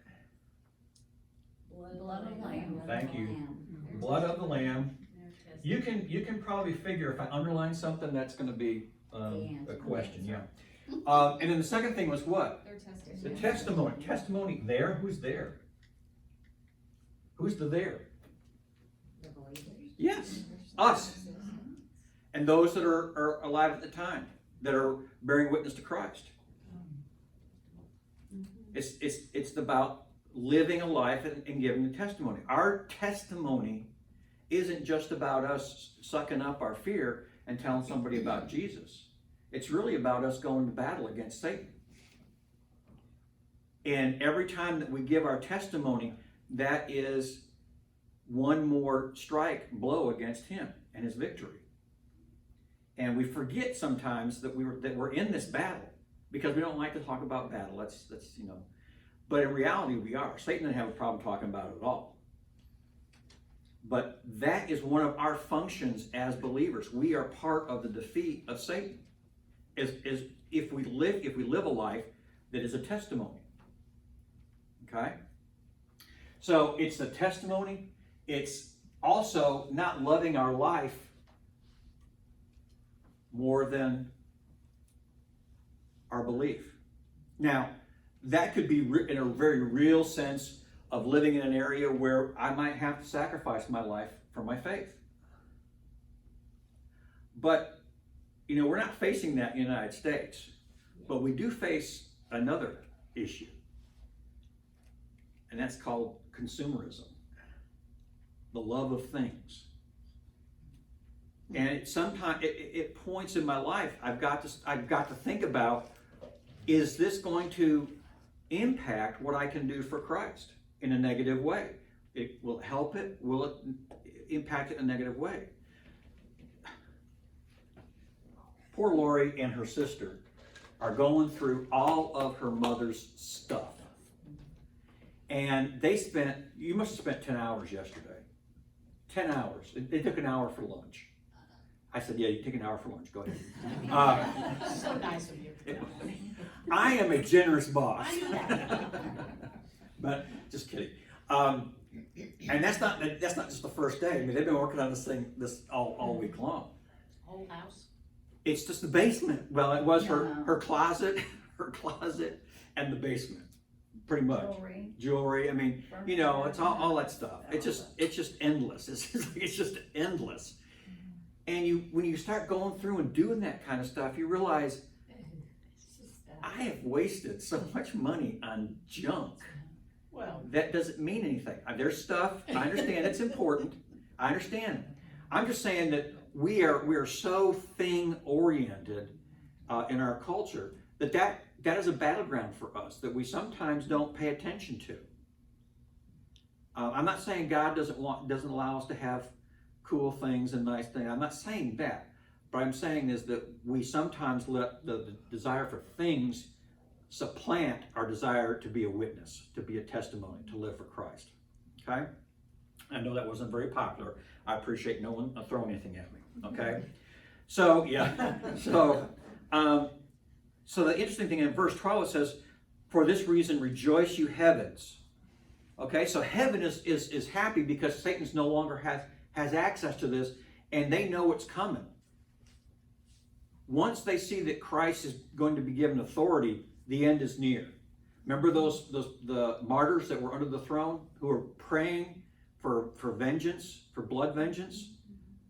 Speaker 2: Blood of the Lamb.
Speaker 1: Thank you. Blood of the Lamb. You can probably figure if I underline something, that's going to be a question. Yeah. And then the second thing was what?
Speaker 4: Their testimony.
Speaker 1: The testimony. Testimony there. Who's there? Who's the there? Yes, us. And those that are alive at the time, that are bearing witness to Christ. It's about living a life and giving the testimony. Our testimony isn't just about us sucking up our fear and telling somebody about Jesus. It's really about us going to battle against Satan. And every time that we give our testimony, that is one more blow against him and his victory. And we forget sometimes that we're in this battle, because we don't like to talk about battle. That's but in reality we are. Satan doesn't have a problem talking about it at all. But that is one of our functions as believers. We are part of the defeat of Satan. Is if we live a life that is a testimony. Okay? So it's the testimony. It's also not loving our life more than our belief. Now, that could be in a very real sense of living in an area where I might have to sacrifice my life for my faith. But, we're not facing that in the United States, but we do face another issue, and that's called consumerism, the love of things. And sometimes it points in my life, I've got to think about, is this going to impact what I can do for Christ in a negative way? Will it help it? Will it impact it in a negative way? Poor Lori and her sister are going through all of her mother's stuff. And you must have spent 10 hours yesterday. 10 hours. They took an hour for lunch. I said, yeah, you take an hour for lunch, go ahead.
Speaker 5: So nice of you.
Speaker 1: I am a generous boss.
Speaker 5: I knew that.
Speaker 1: But just kidding. And that's not just the first day. I mean, they've been working on this all week long.
Speaker 5: Whole house?
Speaker 1: It's just the basement. Well, it was
Speaker 2: Yeah.
Speaker 1: her closet, and the basement, pretty much. Jewelry. I mean, it's all that stuff. It's just endless. It's just endless. And when you start going through and doing that kind of stuff, you realize I have wasted so much money on junk.
Speaker 5: Well,
Speaker 1: That doesn't mean anything. There's stuff, I understand it's important. I understand. I'm just saying that we are so thing-oriented in our culture that is a battleground for us that we sometimes don't pay attention to. I'm not saying God doesn't allow us to have cool things and nice things. I'm not saying that. But I'm saying is that we sometimes let the desire for things supplant our desire to be a witness, to be a testimony, to live for Christ. Okay? I know that wasn't very popular. I appreciate no one throwing anything at me. Okay? So, yeah. So the interesting thing in verse 12, it says, for this reason rejoice you heavens. Okay? So heaven is happy because Satan's no longer has access to this, and they know what's coming. Once they see that Christ is going to be given authority, the end is near. Remember the martyrs that were under the throne who were praying for vengeance, for blood vengeance?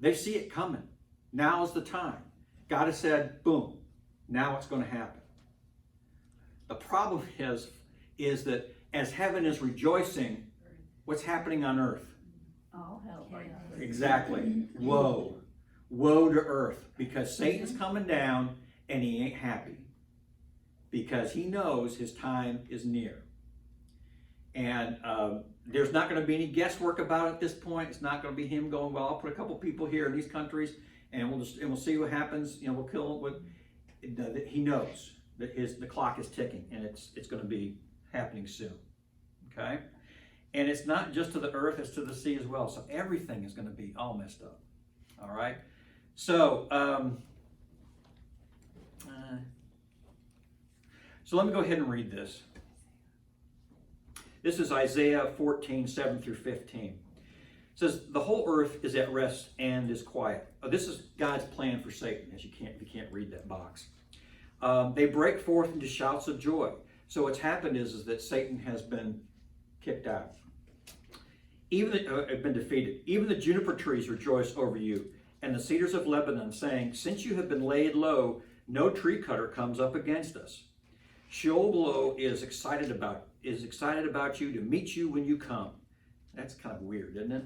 Speaker 1: They see it coming. Now is the time. God has said, boom, now it's going to happen. The problem is that as heaven is rejoicing, what's happening on earth?
Speaker 2: All hell breaks loose.
Speaker 1: Exactly. Woe. Woe to earth, because Satan's coming down and he ain't happy, because he knows his time is near. And there's not going to be any guesswork about it at this point. It's not going to be him going, well, I'll put a couple people here in these countries and we'll see what happens. We'll kill him. He knows that the clock is ticking, and it's going to be happening soon. Okay? And it's not just to the earth, it's to the sea as well. So everything is going to be all messed up. All right? So, so let me go ahead and read this. This is Isaiah 14, 7 through 15. It says, the whole earth is at rest and is quiet. This is God's plan for Satan, as you can't read that box. They break forth into shouts of joy. So what's happened is that Satan has been kicked out. Been defeated. Even the juniper trees rejoice over you, and the cedars of Lebanon, saying, since you have been laid low, no tree cutter comes up against us. Sheol below is excited about you to meet you when you come. That's kind of weird, isn't it?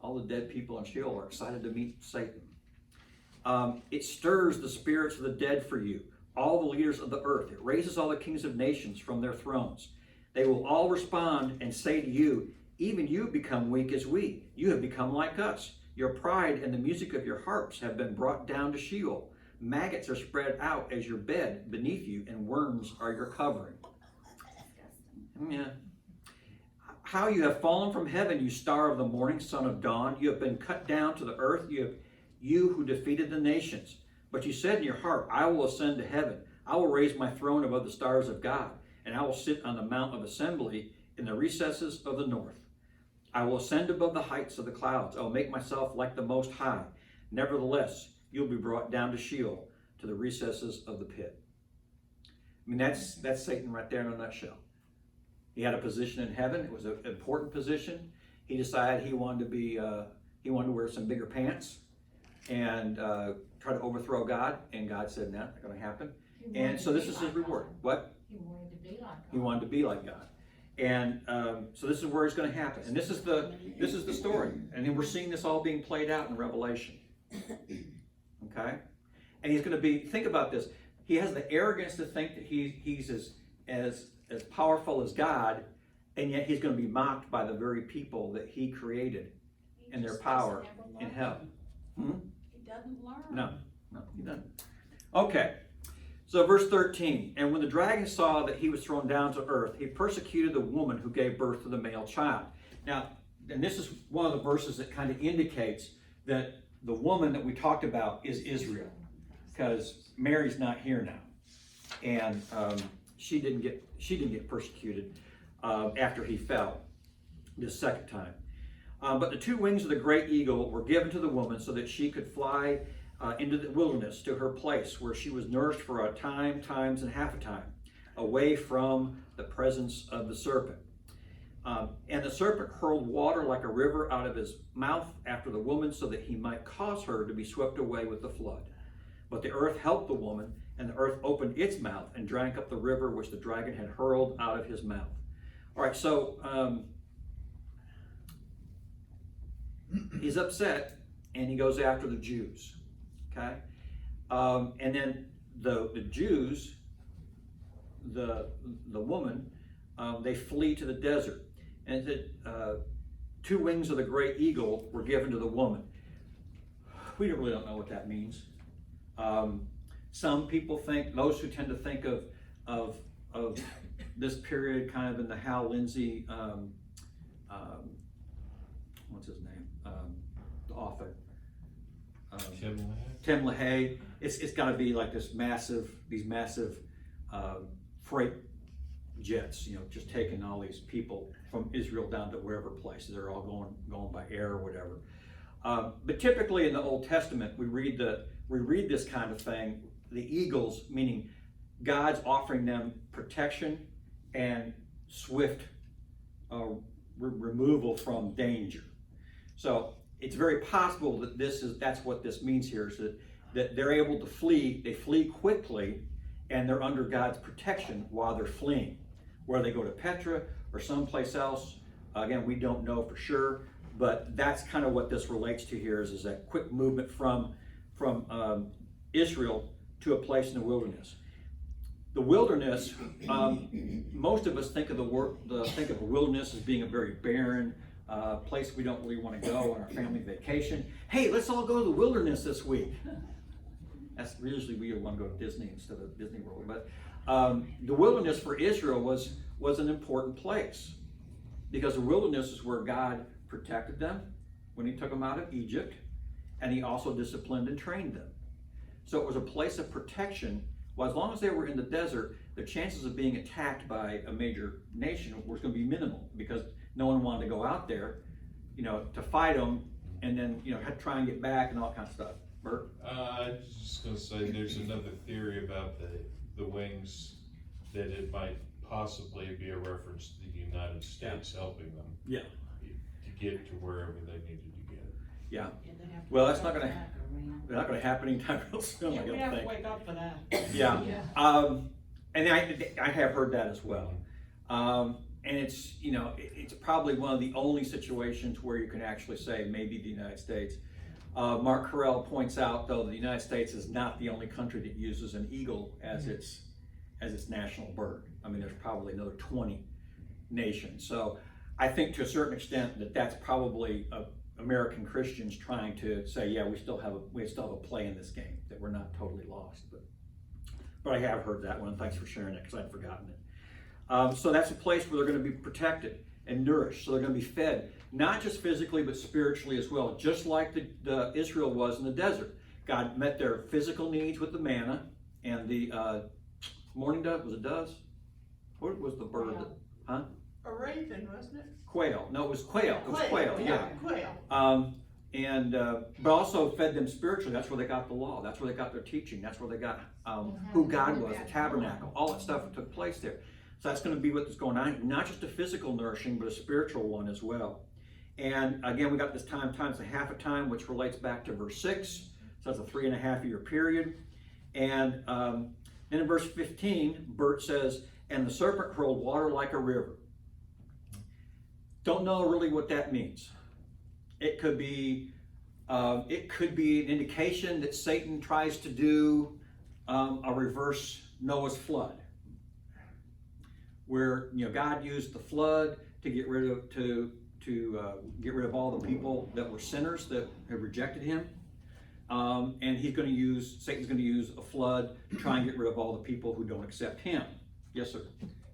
Speaker 1: All the dead people in Sheol are excited to meet Satan. It stirs the spirits of the dead for you, all the leaders of the earth. It raises all the kings of nations from their thrones. They will all respond and say to you, even you have become weak as we. You have become like us. Your pride and the music of your harps have been brought down to Sheol. Maggots are spread out as your bed beneath you, and worms are your covering. Yeah. How you have fallen from heaven, you star of the morning, son of dawn. You have been cut down to the earth, you who defeated the nations. But you said in your heart, I will ascend to heaven. I will raise my throne above the stars of God, and I will sit on the mount of assembly in the recesses of the north. I will ascend above the heights of the clouds. I will make myself like the Most High. Nevertheless, you'll be brought down to Sheol, to the recesses of the pit. I mean, that's Satan right there in a nutshell. He had a position in heaven. It was an important position. He decided he wanted to wear some bigger pants and try to overthrow God. And God said, "No, not going to happen." And so this is his reward. What?
Speaker 9: He wanted to be like God.
Speaker 1: He wanted to be like God. And so this is where it's going to happen. And this is the story. And then we're seeing this all being played out in Revelation. Okay? And he's going to be, think about this. He has the arrogance to think that he's as powerful as God, and yet he's going to be mocked by the very people that he created and their power in hell.
Speaker 9: He doesn't learn.
Speaker 1: No, he doesn't. Okay. So verse 13, and when the dragon saw that he was thrown down to earth, he persecuted the woman who gave birth to the male child. Now, and this is one of the verses that kind of indicates that the woman that we talked about is Israel, because Mary's not here now, and she didn't get persecuted after he fell this second time. But the two wings of the great eagle were given to the woman so that she could fly into the wilderness to her place where she was nourished for a time, times, and half a time, away from the presence of the serpent. And the serpent hurled water like a river out of his mouth after the woman so that he might cause her to be swept away with the flood. But the earth helped the woman, and the earth opened its mouth and drank up the river which the dragon had hurled out of his mouth. All right, so he's upset, and he goes after the Jews. Okay, and then the Jews, the woman, they flee to the desert, and the two wings of the great eagle were given to the woman. We really don't know what that means. Some people think, those who tend to think of this period kind of in the Hal Lindsey, what's his name, the author. Tim LaHaye. It's got to be like these massive freight jets, just taking all these people from Israel down to wherever place. They're all going by air or whatever. But typically in the Old Testament, we read this kind of thing. The eagles, meaning God's offering them protection and swift removal from danger. So it's very possible that that's what this means here, is that they're able to flee. They flee quickly, and they're under God's protection while they're fleeing. Whether they go to Petra or someplace else, again, we don't know for sure, but that's kind of what this relates to here, is that quick movement from Israel to a place in the wilderness. The wilderness, most of us think of the wilderness as being a very barren place we don't really want to go on our family vacation. Hey, let's all go to the wilderness this week. That's usually we want to go to Disney instead of Disney World. But the wilderness for Israel was an important place, because the wilderness is where God protected them when he took them out of Egypt, and he also disciplined and trained them. So it was a place of protection. Well, as long as they were in the desert, the chances of being attacked by a major nation was going to be minimal, because no one wanted to go out there, to fight them, and then, had to try and get back and all kinds of stuff. Bert?
Speaker 6: I was just going to say, there's another theory about the wings, that it might possibly be a reference to the United States helping them.
Speaker 1: Yeah.
Speaker 6: To get to wherever they needed to get.
Speaker 1: Yeah. Well, that's not going to happen anytime real soon.
Speaker 7: Yeah,
Speaker 1: I
Speaker 7: we
Speaker 1: don't
Speaker 7: have to
Speaker 1: think.
Speaker 7: wake up for that.
Speaker 1: Yeah. And I have heard that as well. And it's it's probably one of the only situations where you can actually say maybe the United States. Mark Carell points out, though, the United States is not the only country that uses an eagle as its national bird. I mean, there's probably another 20 nations. So I think to a certain extent that's probably American Christians trying to say, yeah, we still have a play in this game, that we're not totally lost. But I have heard that one. Thanks for sharing it, because I'd forgotten it. So that's a place where they're going to be protected and nourished. So they're going to be fed, not just physically, but spiritually as well, just like the Israel was in the desert. God met their physical needs with the manna and the morning dove. Was it doves? What was the bird? Huh?
Speaker 7: A raven, wasn't it?
Speaker 1: Quail. No, it was quail. It was quail. Yeah.
Speaker 7: Quail.
Speaker 1: But also fed them spiritually. That's where they got the law. That's where they got their teaching. That's where they got who God was, the tabernacle. All that stuff took place there. So that's going to be what's going on, not just a physical nourishing, but a spiritual one as well. And again, we got this time times a half a time, which relates back to verse 6. So that's a 3.5 year period. And then in verse 15, Bert says, and the serpent hurled water like a river. Don't know really what that means. It could be an indication that Satan tries to do a reverse Noah's flood, where God used the flood to get rid of get rid of all the people that were sinners that have rejected him, and Satan's going to use a flood to try and get rid of all the people who don't accept him. Yes, sir.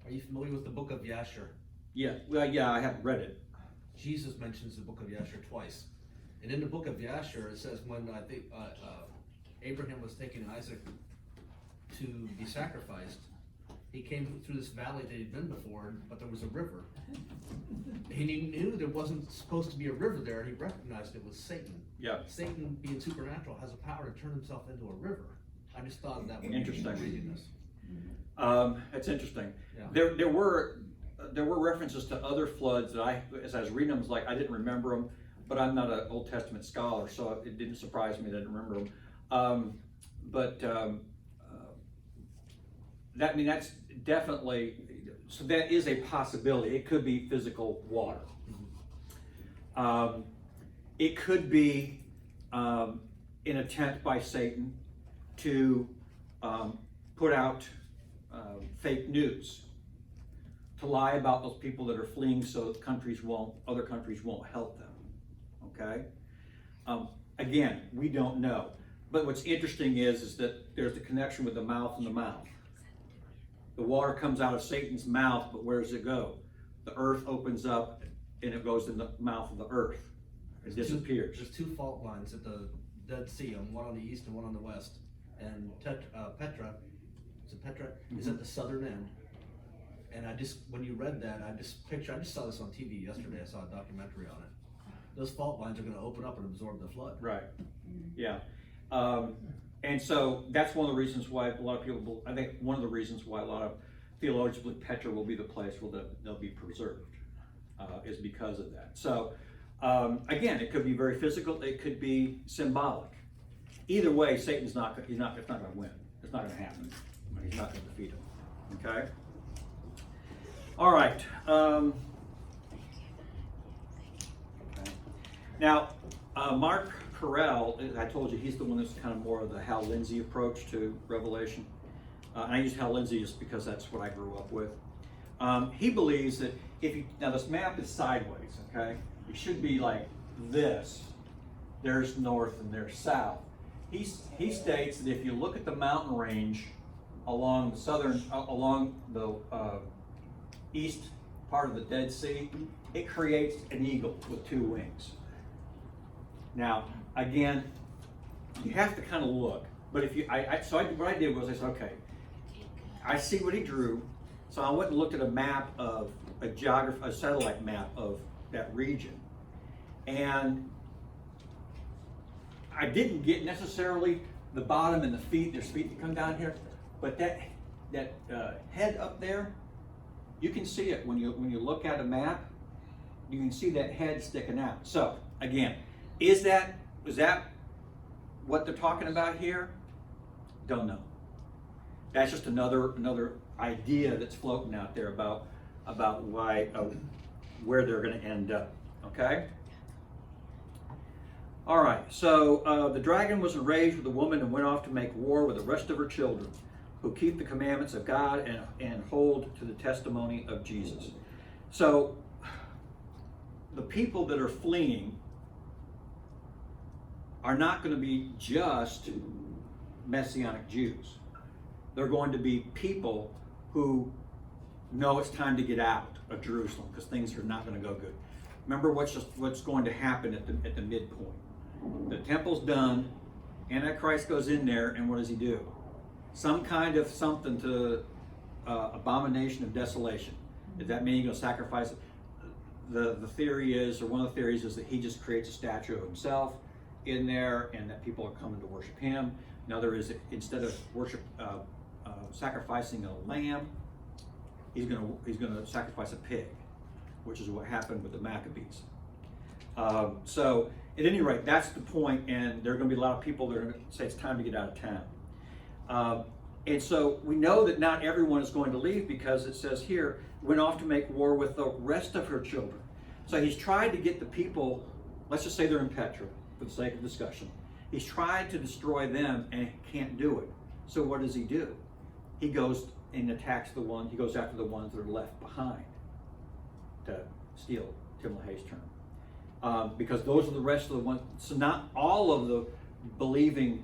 Speaker 8: Are you familiar with the book of Yasher?
Speaker 1: Yeah. Well, yeah, I haven't read it.
Speaker 8: Jesus mentions the book of Yasher twice. And in the book of Yasher, it says when I think Abraham was taking Isaac to be sacrificed, he came through this valley that he'd been before, but there was a river. And he knew there wasn't supposed to be a river there, and he recognized it was Satan.
Speaker 1: Yeah.
Speaker 8: Satan, being supernatural, has a power to turn himself into a river. I just thought that would
Speaker 1: Interesting.
Speaker 8: be reading this.
Speaker 1: That's interesting.
Speaker 8: Yeah.
Speaker 1: There were references to other floods that as I was reading them, was like I didn't remember them, but I'm not an Old Testament scholar, so it didn't surprise me that I didn't remember them. That's definitely, so that is a possibility. It could be physical water. It could be an attempt by Satan to put out fake news, to lie about those people that are fleeing so other countries won't help them. Okay? Again, we don't know. But what's interesting is that there's the connection with the mouth and the mouth. The water comes out of Satan's mouth, but where does it go? The earth opens up and it goes in the mouth of the earth. It disappears.
Speaker 8: There's two fault lines at the Dead Sea, one on the east and one on the west. And Petra is at the southern end. And when you read that, I just saw this on TV yesterday. I saw a documentary on it. Those fault lines are going to open up and absorb the flood.
Speaker 1: Right. Yeah. And so that's one of the reasons why a lot of people, I think one of the reasons why a lot of theologians believe Petra will be the place where they'll be preserved, is because of that. So, again, it could be very physical, it could be symbolic. Either way, Satan's not going to win. It's not going to happen. He's not going to defeat him. Okay? All right. Okay. Now, Mark Carell, I told you, he's the one that's kind of more of the Hal Lindsey approach to Revelation. And I use Hal Lindsey just because that's what I grew up with. He believes that now this map is sideways, okay? It should be like this. There's north and there's south. He states that if you look at the mountain range along the east part of the Dead Sea, it creates an eagle with two wings. Now, again, you have to kind of look. But what I did was I said, okay, I see what he drew. So I went and looked at a map of a satellite map of that region. And I didn't get necessarily the bottom and the feet. There's feet that come down here, but that head up there, you can see it when you look at a map. You can see that head sticking out. So again, is that what they're talking about here? Don't know. That's just another idea that's floating out there about why where they're going to end up. Okay. All right, so the dragon was enraged with the woman and went off to make war with the rest of her children, who keep the commandments of God and hold to the testimony of Jesus. So the people that are fleeing are not going to be just Messianic Jews. They're going to be people who know it's time to get out of Jerusalem because things are not going to go good. Remember what's going to happen at the midpoint. The temple's done, Antichrist goes in there, and what does he do? Some kind of something to abomination of desolation. Does that mean he's going to sacrifice it? The theory is, or one of the theories is that he just creates a statue of himself in there, and that people are coming to worship him. Another is instead of sacrificing a lamb, he's gonna sacrifice a pig, which is what happened with the Maccabees. So at any rate, that's the point, and there are going to be a lot of people that are going to say it's time to get out of town. And so we know that not everyone is going to leave, because it says here, went off to make war with the rest of her children. So he's tried to get the people, let's just say they're in Petra, for the sake of discussion. He's tried to destroy them and can't do it. So what does he do? He goes and attacks he goes after the ones that are left behind, to steal Tim LaHaye's term. Because those are the rest of the ones, so not all of the believers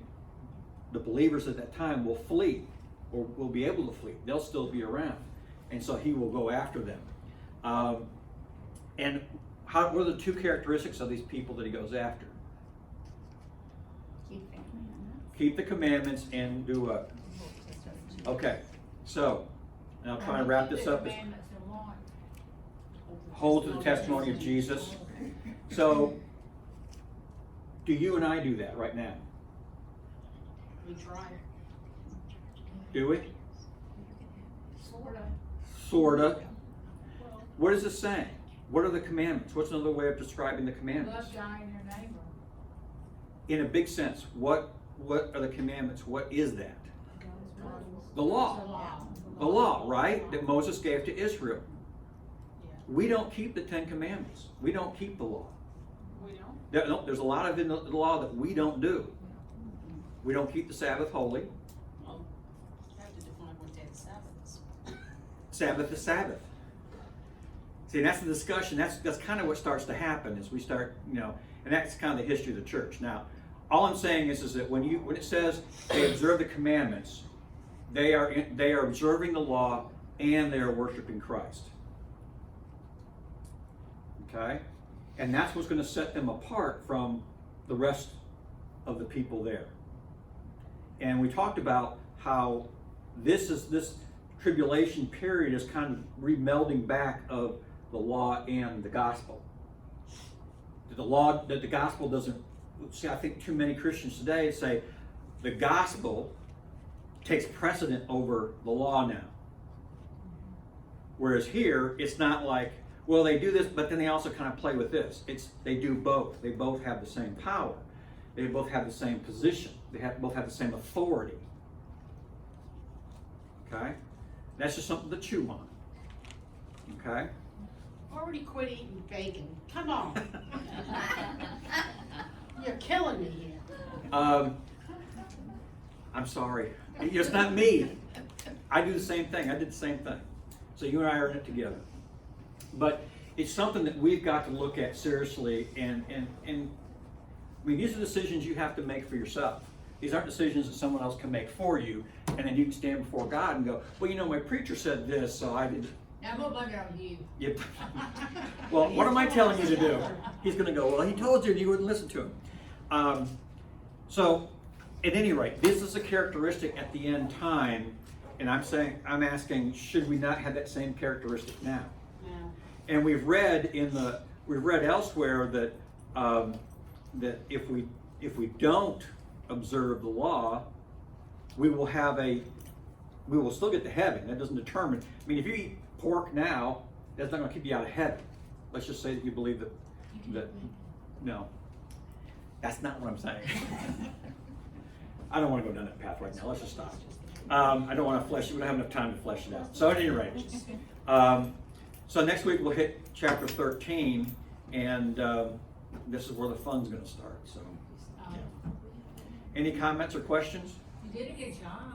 Speaker 1: at that time will flee, or will be able to flee. They'll still be around. And so he will go after them. And what are the two characteristics of these people that he goes after?
Speaker 2: Keep the commandments.
Speaker 1: Keep the commandments and do what? Okay, so, and I'll try and wrap this up. Hold to the testimony of Jesus. So, do you and I do that right now?
Speaker 9: We try.
Speaker 1: Do we?
Speaker 9: Sorta.
Speaker 1: Sorta. What is it saying? What are the commandments? What's another way of describing the commandments?
Speaker 9: Love God and your neighbor.
Speaker 1: In a big sense, what are the commandments? What is that? The law. The law, right? That Moses gave to Israel. We don't keep the 10 Commandments. We don't keep the law.
Speaker 9: We don't.
Speaker 1: There's a lot of in the law that we don't do. We don't keep the Sabbath holy.
Speaker 9: Well, you have to define what day the Sabbath is.
Speaker 1: Sabbath is Sabbath. See, that's the discussion. That's kind of what starts to happen as we start, and that's kind of the history of the church. Now, all I'm saying is that when it says they observe the commandments, they are observing the law and they are worshiping Christ. Okay? And that's what's going to set them apart from the rest of the people there. And we talked about how this tribulation period is kind of remelding back of the law and the gospel. The gospel doesn't, see, I think too many Christians today say the gospel takes precedent over the law now. Whereas here, it's not like, well, they do this, but then they also kind of play with this. They do both. They both have the same power. They both have the same position. They both have the same authority. Okay? That's just something to chew on. Okay?
Speaker 9: Already quit eating bacon. Come on. You're killing me here.
Speaker 1: I'm sorry. It's not me. I do the same thing. I did the same thing. So you and I are in it together. But it's something that we've got to look at seriously, and I mean, these are decisions you have to make for yourself. These aren't decisions that someone else can make for you, and then you can stand before God and go, well, my preacher said this, so I did.
Speaker 9: Now I'm gonna blame it on you.
Speaker 1: Yep. Well, what am I telling you to do? He's going to go, well, he told you and you wouldn't listen to him. So, at any rate, this is a characteristic at the end time, and I'm asking, should we not have that same characteristic now?
Speaker 9: No.
Speaker 1: And we've read elsewhere that that if we don't observe the law, we will still get to heaven. That doesn't determine. I mean, if you eat pork now, that's not going to keep you out of heaven. Let's just say that you believe that. No, that's not what I'm saying. I don't want to go down that path right now. Let's just stop. I don't want to flesh it. We don't have enough time to flesh it out. So at any rate, so next week we'll hit chapter 13, and this is where the fun's going to start. So, yeah. Any comments or questions?
Speaker 9: You did a good job.